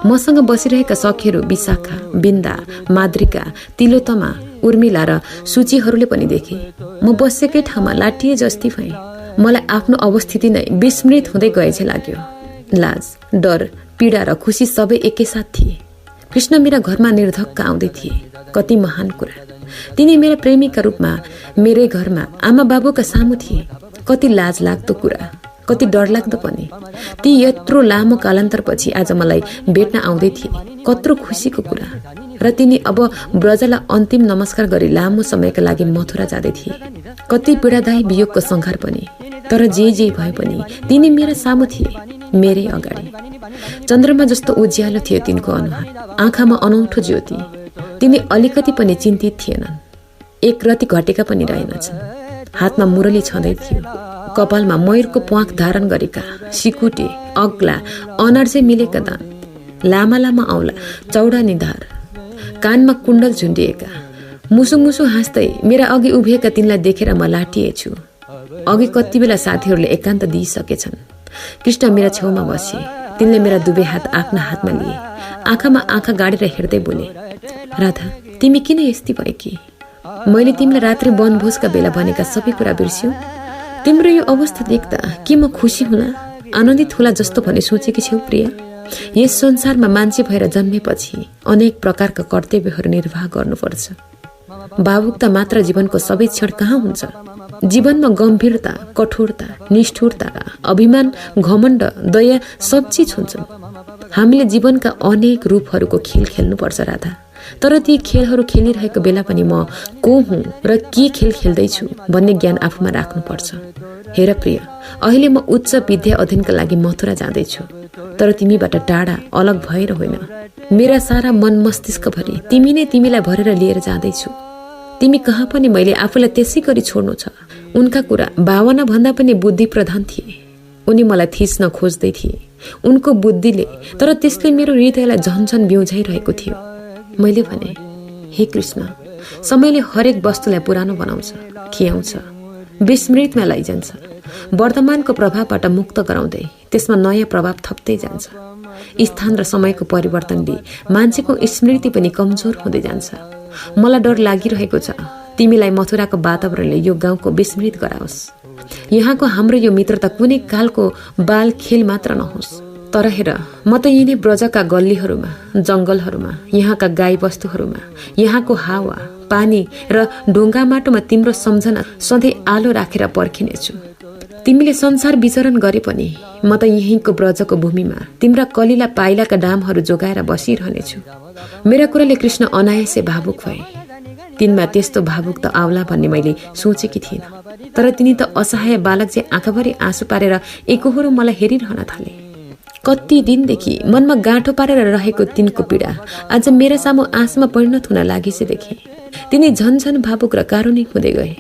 मसँग बसिरहेका सखीहरू विशाखा, बिन्दा, माद्रिका, तिलोत्तमा, उर्मिला र सूचीहरूले पनि देखे। म बसेकै ठाउँमा लाटिए जस्ती भएँ। मलाई आफ्नो अवस्थिति नै विस्मृत हुँदै गएछ लाग्यो। लाज, डर, पीडा र खुसी सबै एकैसाथ थिए। कृष्ण मेरा घरमा निर्धक्क आउँदै थिए। कति महान कुरा! तिनी मेरा प्रेमीका रूपमा मेरै घरमा आमा बाबुका सामु थिए। कति लाज लाग्दो कुरा, कति डरलाग्दो पनि। ती यत्रो लामो कालान्तरपछि आज मलाई भेट्न आउँदै थिए। कत्रो खुसीको कुरा! र तिनी अब ब्रजलाई अन्तिम नमस्कार गरी लामो समयका लागि मथुरा जाँदै थिए। कति पीडादायी वियोगको संहार पनि। तर जे भए पनि तिनी मेरा सामु थिए, मेरै अगाडि। चन्द्रमा जस्तो उज्यालो थियो तिनको अनुहार, आँखामा अनौठो ज्योति। तिनी अलिकति पनि चिन्तित थिएनन्। एक रति घटेका पनि रहेनछन्। हातमा मुरली छँदै थियो। कपालमा मयूरको प्वाख धारण गरेका, सिकुटे, अग्ला, अनार्जे मिलेका दान, लामा लामा औला, चौडा निधार, कानमा कुण्डल झुन्डिएका। मुसु मुसु हाँस्दै मेरा अघि उभिएका तिनलाई देखेर म लाटिएछु। अघि कति बेला साथीहरूले एकान्त दिइसकेछन्। कृष्ण मेरा छेउमा बसे। तिनले मेरा दुवै हात आफ्ना हातमा लिए। आँखामा आँखा गाडेर हेर्दै बोले, राधा, तिमी किन यस्ती भएकी? मैले तिमीलाई रात्रि वनभोजका बेला भनेका सबै कुरा बिर्स्यौ? तिम्रो यो अवस्था देख्दा के म खुसी होला, आनन्दित होला जस्तो भने सोचेकी छेउ प्रिया? यस संसारमा मान्छे भएर जन्मेपछि अनेक प्रकारका कर्तव्यहरू निर्वाह गर्नुपर्छ। भावुकता मात्र जीवनको सबै क्षण कहाँ हुन्छ? जीवनमा गम्भीरता, कठोरता, निष्ठुरता, अभिमान, घमण्ड, दया सब चिज हुन्छन्। हामीले जीवनका अनेक रूपहरूको खेल खेल्नुपर्छ राधा। तर ती खेलहरू खेलिरहेको बेला पनि म को हुँ र के खेल खेल्दैछु भन्ने ज्ञान आफूमा राख्नुपर्छ। हेर प्रिय, अहिले म उच्च विद्या अध्ययनका लागि मथुरा जाँदैछु। तर तिमीबाट टाढा, अलग भएर होइन। मेरा सारा मन मस्तिष्कभरि तिमी नै तिमीलाई भरेर लिएर जाँदैछु। तिमी कहाँ पनि मैले आफूलाई त्यसै गरी छोड्नु छ। उनका कुरा भावना भन्दा पनि बुद्धि प्रधान थिए। उनी मलाई थिच्न खोज्दै थिए उनको बुद्धिले, तर त्यसले मेरो हृदयलाई झन्झन बिउझाइरहेको थियो। मैले भने, हे कृष्ण, समयले हरेक वस्तुलाई पुरानो बनाउँछ, खियाउँछ, विस्मृतमा लैजान्छ। वर्तमानको प्रभावबाट मुक्त गराउँदै त्यसमा नयाँ प्रभाव थप्दै जान्छ। स्थान र समयको परिवर्तनले मान्छेको स्मृति पनि कमजोर हुँदै जान्छ। मलाई डर लागिरहेको छ तिमीलाई मथुराको वातावरणले यो गाउँको विस्मृत गराओस्। यहाँको हाम्रो यो मित्रता कुनै कालको बाल खेल मात्र नहोस्। तर हेर, म त यिनै ब्रजका गल्लीहरूमा, जंगलहरूमा, यहाँका गाई बस्तुहरूमा, यहाँको हावा, पानी र ढुङ्गा माटोमा तिम्रो सम्झना सधैँ आलो राखेर पर्खिनेछु। तिमीले संसार विचरण गरे पनि म त यहीँको ब्रजको भूमिमा तिम्रा कलिला पाइलाका डामहरू जोगाएर बसिरहनेछु। मेरा कुराले कृष्ण अनायासै भावुक भए। तिनमा त्यस्तो भावुक त आउला भन्ने मैले सोचेकी थिएन। तर तिनी त असहाय बालक चाहिँ आँखाभरि आँसु पारेर एकहोरो मलाई हेरिरहन थाले। कति दिनदेखि मनमा गाँठो पारेर रहेको तिनको पीडा आज मेरा सामु आँसुमा परिणत हुन लागेछ देखे। तिनी झन्झन भावुक र कारुणिक हुँदै गए।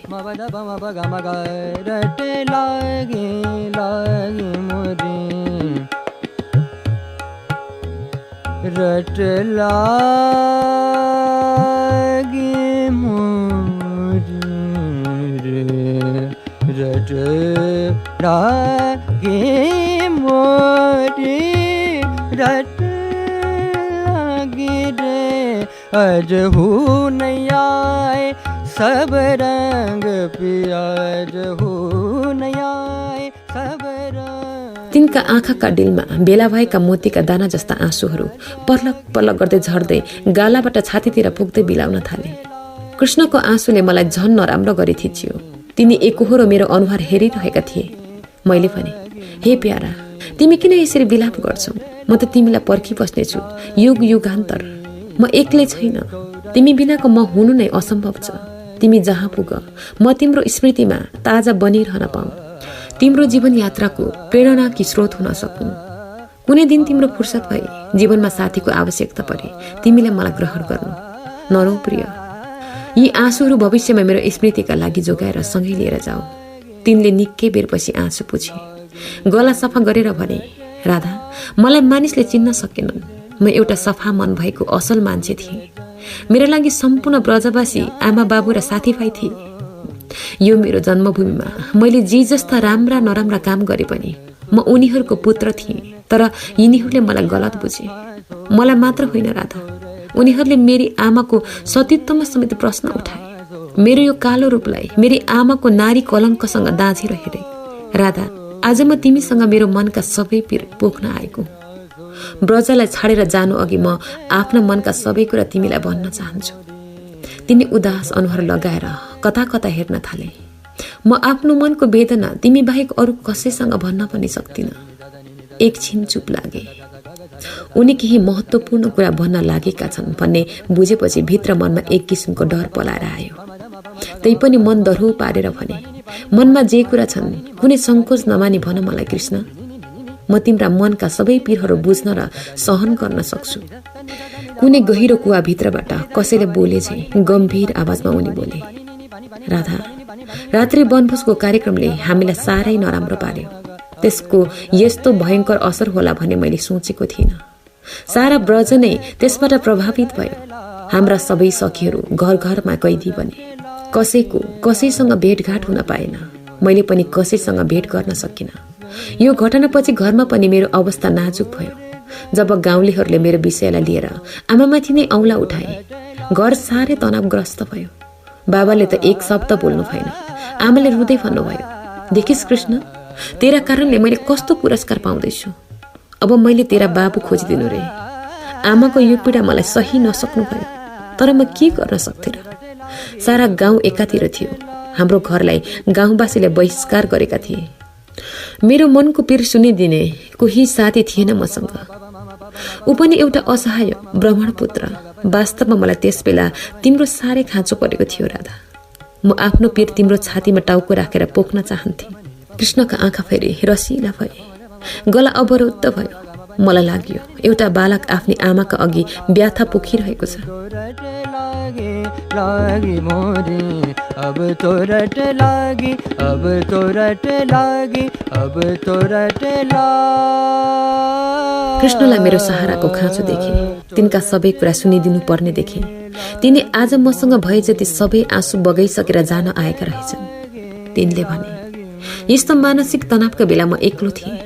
अज हू नयाय सब रंग पियाज हू नयाय सब रंग। तिनका आँखाका डिलमा बेला भएका मोतीका दाना जस्ता आँसुहरू पर्लक पर्लक गर्दै झर्दै गालाबाट छातीतिर पुग्दै बिलाउन थाले। कृष्णको आँसुले मलाई झन नराम्रो गरी थिच्यो। तिनी एकहोरो मेरो अनुहार हेरिरहेका थिए। मैले भने, हे प्यारा, तिमी किन यसरी बिलाप गर्छौ? म त तिमीलाई पर्खिबस्नेछु युग युगान्तर। म एक्लै छैन। तिमी बिनाको म हुनु नै असम्भव छ। तिमी जहाँ पुग म तिम्रो स्मृतिमा ताजा बनिरहन पाऊ। तिम्रो जीवन यात्राको प्रेरणाकी स्रोत हुन सकूं। कुनै दिन तिम्रो फुर्सद भए, जीवनमा साथीको आवश्यकता परे तिमीले मलाई ग्रहण गर्नु। नरौ प्रिय, यी आँसुहरू भविष्यमा मेरो स्मृतिका लागि जोगाएर सँगै लिएर जाऊ। तिनले निकै बेरपछि आँसु पुछे। गला सफा गरेर भने, राधा, मलाई मानिसले चिन्न सकेनन्। म एउटा सफा मन भएको असल मान्छे थिएँ। मेरा लागि सम्पूर्ण ब्रजवासी आमा बाबु र साथीभाइ थिए। यो मेरो जन्मभूमिमा मैले जे जस्ता राम्रा नराम्रा काम गरे पनि म उनीहरूको पुत्र थिएँ। तर यिनीहरूले मलाई गलत बुझे। मलाई मात्र होइन राधा, उनीहरूले मेरी आमाको सतीत्वमा समेत प्रश्न उठाए। मेरो यो कालो रूपलाई मेरी आमाको नारी कलङ्कसँग दाँझेर हेरे। राधा, आज म तिमीसँग मेरो मनका सबै पीर पोख्न आएको। ब्रजलाई छाडेर जानु अघि म आफ्ना मनका सबै कुरा तिमीलाई भन्न चाहन्छु। तिमी उदास अनुहार लगाएर कता कता हेर्न थाले। म आफ्नो मनको वेदना तिमी बाहेक अरू कसैसँग भन्न पनि सक्दिन। एकछिन चुप लागे। उनी केही महत्त्वपूर्ण कुरा भन्न लागेका छन् भन्ने बुझेपछि भित्र मनमा एक किसिमको डर पलाएर आयो। तैपनि मन दह्रो पारेर भने, मनमा जे कुरा छन् कुनै सङ्कोच नमानी भन मलाई कृष्ण। म तिम्रा मनका सबै पीरहरू बुझ्न र सहन गर्न सक्छु। कुनै गहिरो कुवाभित्रबाट कसैले बोले झै गम्भीर आवाजमा उनी बोले, राधा, रात्रि वनभोजको कार्यक्रमले हामीलाई साह्रै नराम्रो पार्यो। त्यसको यस्तो भयङ्कर असर होला भन्ने मैले सोचेको थिइनँ। सारा ब्रज नै त्यसबाट प्रभावित भयो। हाम्रा सबै सखीहरू घर घरमा कैदी बने। कसैसँग भेटघाट हुन पाएन। मैले पनि कसैसँग भेट गर्न सकिनँ। यो घटनापछि घरमा पनि मेरो अवस्था नाजुक भयो। जब गाउँलेहरूले मेरो विषयलाई लिएर आमामाथि नै औँला उठाए, घर साह्रै तनावग्रस्त भयो। बाबाले त एक शब्द बोल्नु भएन। आमाले रुँदै भन्नुभयो, देखिस् कृष्ण, तेरा कारणले मैले कस्तो पुरस्कार पाउँदैछु। अब मैले तेरा बाबु खोजिदिनु रे। आमाको यो पीडा मलाई सही नसक्नु भयो। तर म के गर्न सक्थेँ र? सारा गाउँ एकातिर थियो। हाम्रो घरलाई गाउँवासीले बहिष्कार गरेका थिए। मेरो मनको पीर सुनिदिने कोही साथी थिएन मसँग। ऊ पनि एउटा असहाय ब्राह्मण पुत्र। वास्तवमा मलाई त्यस बेला तिम्रो साह्रै खाँचो परेको थियो राधा। म आफ्नो पीर तिम्रो छातीमा टाउको राखेर पोख्न चाहन्थे। कृष्णका आँखा फेरि रसिला भए। गला अवरुद्ध भयो। मलाई लाग्यो एउटा बालक आफ्नी आमाका अघि व्याथा पोखिरहेको छ। कृष्णलाई मेरो सहाराको खाँचो देखे। तिनका सबै कुरा सुनिदिनु पर्ने देखे। तिनी आज मसँग भए जति सबै आँसु बगाइसकेर जान आएका रहेछन्। तिनले भने, यस्तो मानसिक तनावका बेला म एक्लो थिएँ।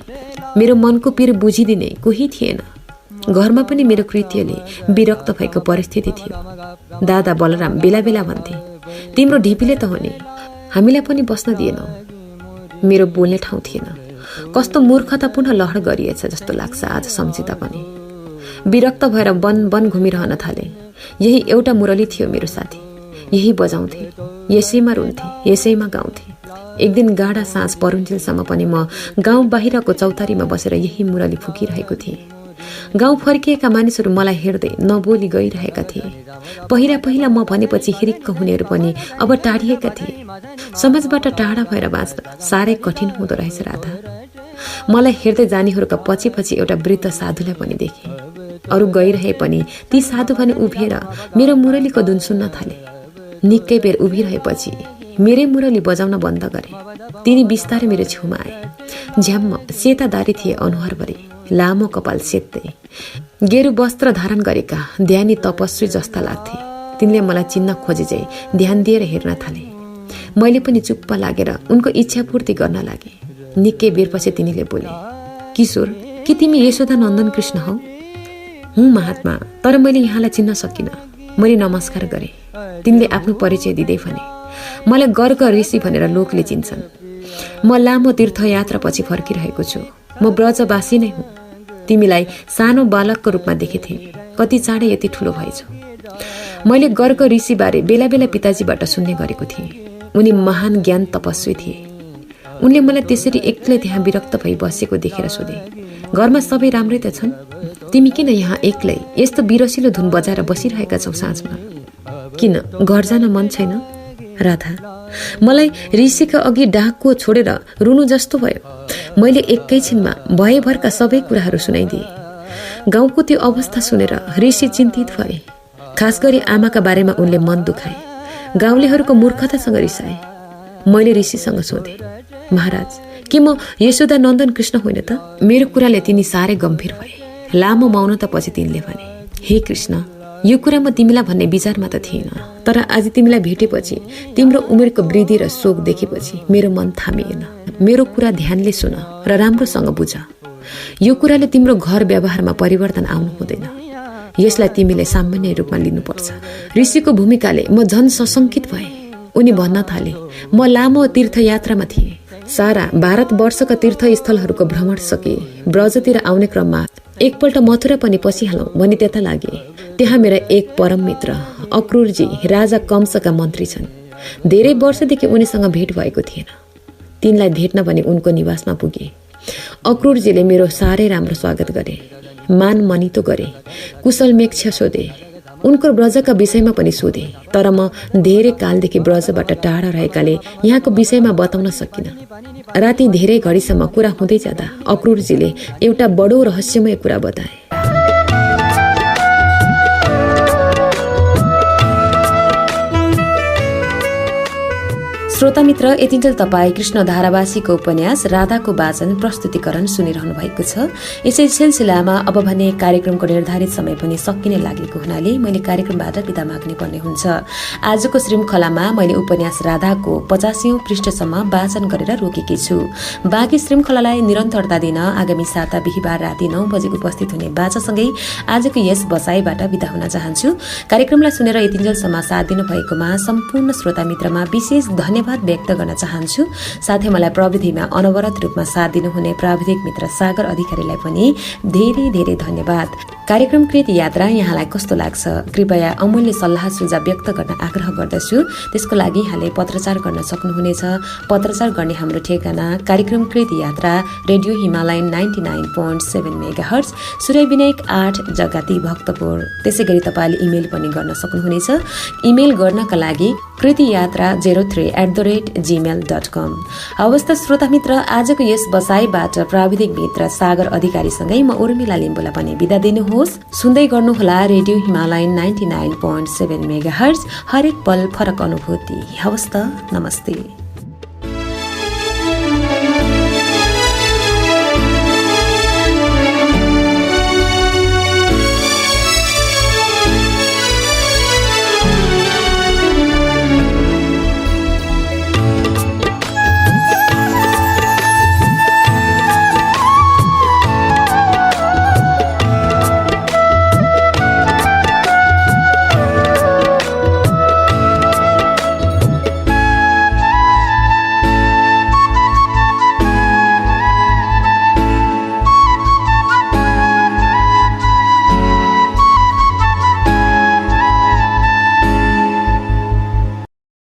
मेरो मनको पीर बुझिदिने कोही थिएन। घरमा पनि मेरो कृत्यले विरक्त भएको परिस्थिति थियो। दादा बलराम बेला बेला भन्थे, तिम्रो ढिपीले त हो नि, हामीलाई पनि बस्न दिएनौ। मेरो बोल्ने ठाउँ थिएन। कस्तो मूर्खतापूर्ण लहर गरिएछ जस्तो लाग्छ आज सम्झिँदा पनि। विरक्त भएर वन घुमिरहन थाले। यही एउटा मुरली थियो मेरो साथी। यही बजाउँथे, यसैमा रुन्थे, यसैमा गाउँथे। एक दिन गाढा साँझ परुन्जेलसम्म पनि म गाउँ बाहिरको चौतारीमा बसेर यही मुरली फुकिरहेको थिएँ। गाउँ फर्किएका मानिसहरू मलाई हेर्दै नबोली गइरहेका थिए। पहिला म भनेपछि हिरिक्क हुनेहरू पनि अब टाढिएका थिए। समाजबाट टाढा भएर बाँच्न साह्रै कठिन हुँदो रहेछ राधा। मलाई हेर्दै जानेहरूका पछि एउटा वृद्ध साधुलाई पनि देखे। अरू गइरहे पनि ती साधु भने उभिएर मेरो मुरलीको धुन सुन्न थाले। निकै बेर उभिरहेपछि मेरै मुरली बजाउन बन्द गरे। तिनी बिस्तारै मेरो छेउमा आए। झ्याम्म सेता दारी थिए अनुहारभरि, लामो कपाल सेत्दै, गेरु वस्त्र धारण गरेका ध्यानी तपस्वी जस्ता लाग्थे। तिनले मलाई चिन्न खोजे चाहिँ ध्यान दिएर हेर्न थाले। मैले पनि चुप्प लागेर उनको इच्छा पूर्ति गर्न लागे। निकै बेरपछि तिनीले बोले, किशोर, के तिमी यशोदा नन्दन कृष्ण हौ? हुँ महात्मा, तर मैले यहाँलाई चिन्न सकिनँ। मैले नमस्कार गरेँ। तिनले आफ्नो परिचय दिँदै भने, मलाई गर्ग ऋषि भनेर लोकले चिन्छन्। म लामो तीर्थयात्रापछि फर्किरहेको छु। म ब्रजवासी नै हुँ। तिमीलाई सानो बालकको रूपमा देखेथे। कति चाँडै यति ठुलो भएछौ। मैले गर्ग ऋषिबारे बेला बेला पिताजीबाट सुन्ने गरेको थिएँ। उनी महान ज्ञान तपस्वी थिए। उनले मलाई त्यसरी एक्लै त्यहाँ विरक्त भई बसेको देखेर सोधे, घरमा सबै राम्रै त छन्? तिमी किन यहाँ एक्लै यस्तो बिरसिलो धुन बजाएर बसिरहेका छौ साँझमा? किन घर जान मन छैन? राधा, मलाई ऋषिका अघि डाकको छोडेर रुनु जस्तो भयो। मैले एकैछिनमा भयभरका सबै कुराहरू सुनाइदिए। गाउँको त्यो अवस्था सुनेर ऋषि चिन्तित भए। खास गरी आमाका बारेमा उनले मन दुखाए। गाउँलेहरूको मूर्खतासँग रिसाए। मैले ऋषिसँग सोधेँ, महाराज, के म यशोदा नन्दन कृष्ण होइन त? मेरो कुराले तिनी साह्रै गम्भीर भए। लामो मौनतापछि तिनले भने, हे कृष्ण, यो कुरा म तिमीलाई भन्ने विचारमा त थिएन, तर आज तिमीलाई भेटेपछि, तिम्रो उमेरको वृद्धि र शोक देखेपछि मेरो मन थामिएन। मेरो कुरा ध्यानले सुन र राम्रोसँग बुझ। यो कुराले तिम्रो घर व्यवहारमा परिवर्तन आउनु हुँदैन। यसलाई तिमीले सामान्य रूपमा लिनुपर्छ। ऋषिको भूमिकाले म झन सशङ्कित भए। उनी भन्न थाले, म लामो तीर्थयात्रामा थिएँ। सारा भारतवर्षका तीर्थस्थलहरूको भ्रमण सके। ब्रजतिर आउने क्रममा एकपल्ट मथुरा पनि पसिहालौँ भनी त्यता लागे। त्यहाँ मेरा एक परम मित्र अक्रूरजी राजा कंसका मन्त्री छन्। धेरै वर्षदेखि उनीसँग भेट भएको थिएन। तिनलाई भेट्न भने उनको निवासमा पुगे। अक्रूरजीले मेरो साह्रै राम्रो स्वागत गरे, मान मनितो गरे, कुशल मेक्ष सोधे। उनको ब्रजका विषयमा पनि सोधे, तर म धेरै कालदेखि ब्रजबाट टाढा रहेकाले यहाँको विषयमा बताउन सकिनँ। राति धेरै घडीसम्म कुरा हुँदै जाँदा अक्रूरजीले एउटा बडो रहस्यमय कुरा बताए। श्रोता मित्र, यतिन्जेल तपाईँ कृष्ण धारावासीको उपन्यास राधाको वाचन प्रस्तुतिकरण सुनिरहनु भएको छ। यसै सिलसिलामा अब भने कार्यक्रमको निर्धारित समय पनि सकिने लागेको हुनाले मैले कार्यक्रमबाट बिदा माग्ने पर्ने हुन्छ। आजको श्रृङ्खलामा मैले उपन्यास राधाको 50औं पृष्ठसम्म वाचन गरेर रोकेकी छु। बाँकी श्रृङ्खलालाई निरन्तरता दिन आगामी साता बिहिबार राति 9 बजे उपस्थित हुने बाचासँगै आजको यस बसाइबाट बिदा हुन चाहन्छु। कार्यक्रमलाई सुनेर यतिन्जेलसम्म साथ दिनुभएकोमा सम्पूर्ण श्रोता मित्रमा विशेष धन्यवाद व्यक्त गर्न चाहन्छु। साथै मलाई प्रविधिमा अनवरत रूपमा साथ दिनुहुने प्राविधिक मित्र सागर अधिकारीलाई पनि धेरै धेरै धन्यवाद। कार्यक्रम कृति यात्रा यहाँलाई कस्तो लाग्छ? कृपया अमूल्य सल्लाह सुझाव व्यक्त गर्न आग्रह गर्दछु। त्यसको लागि यहाँले पत्रचार गर्न सक्नुहुनेछ। पत्रचार गर्ने हाम्रो ठेगाना कार्यक्रम कृति यात्रा, रेडियो हिमालयन 99.7 मेगाहर्ज, सूर्य विनायक 8 जगती भक्तपुर। त्यसै गरी तपाईँले इमेल पनि गर्न सक्नुहुनेछ। इमेल गर्नका लागि कृतियात्रा03@gmail.com। हवस् त श्रोता मित्र, आजको यस बसाइबाट प्राविधिक मित्र सागर अधिकारीसँगै म उर्मिला लिम्बुलाई पनि बिदा दिनुहोस्। सुन्दै गर्नुहोला रेडियो हिमालयन 99.7 मेगाहर्ज, हरेक पल फरक अनुभूति। हवस् त, नमस्ते।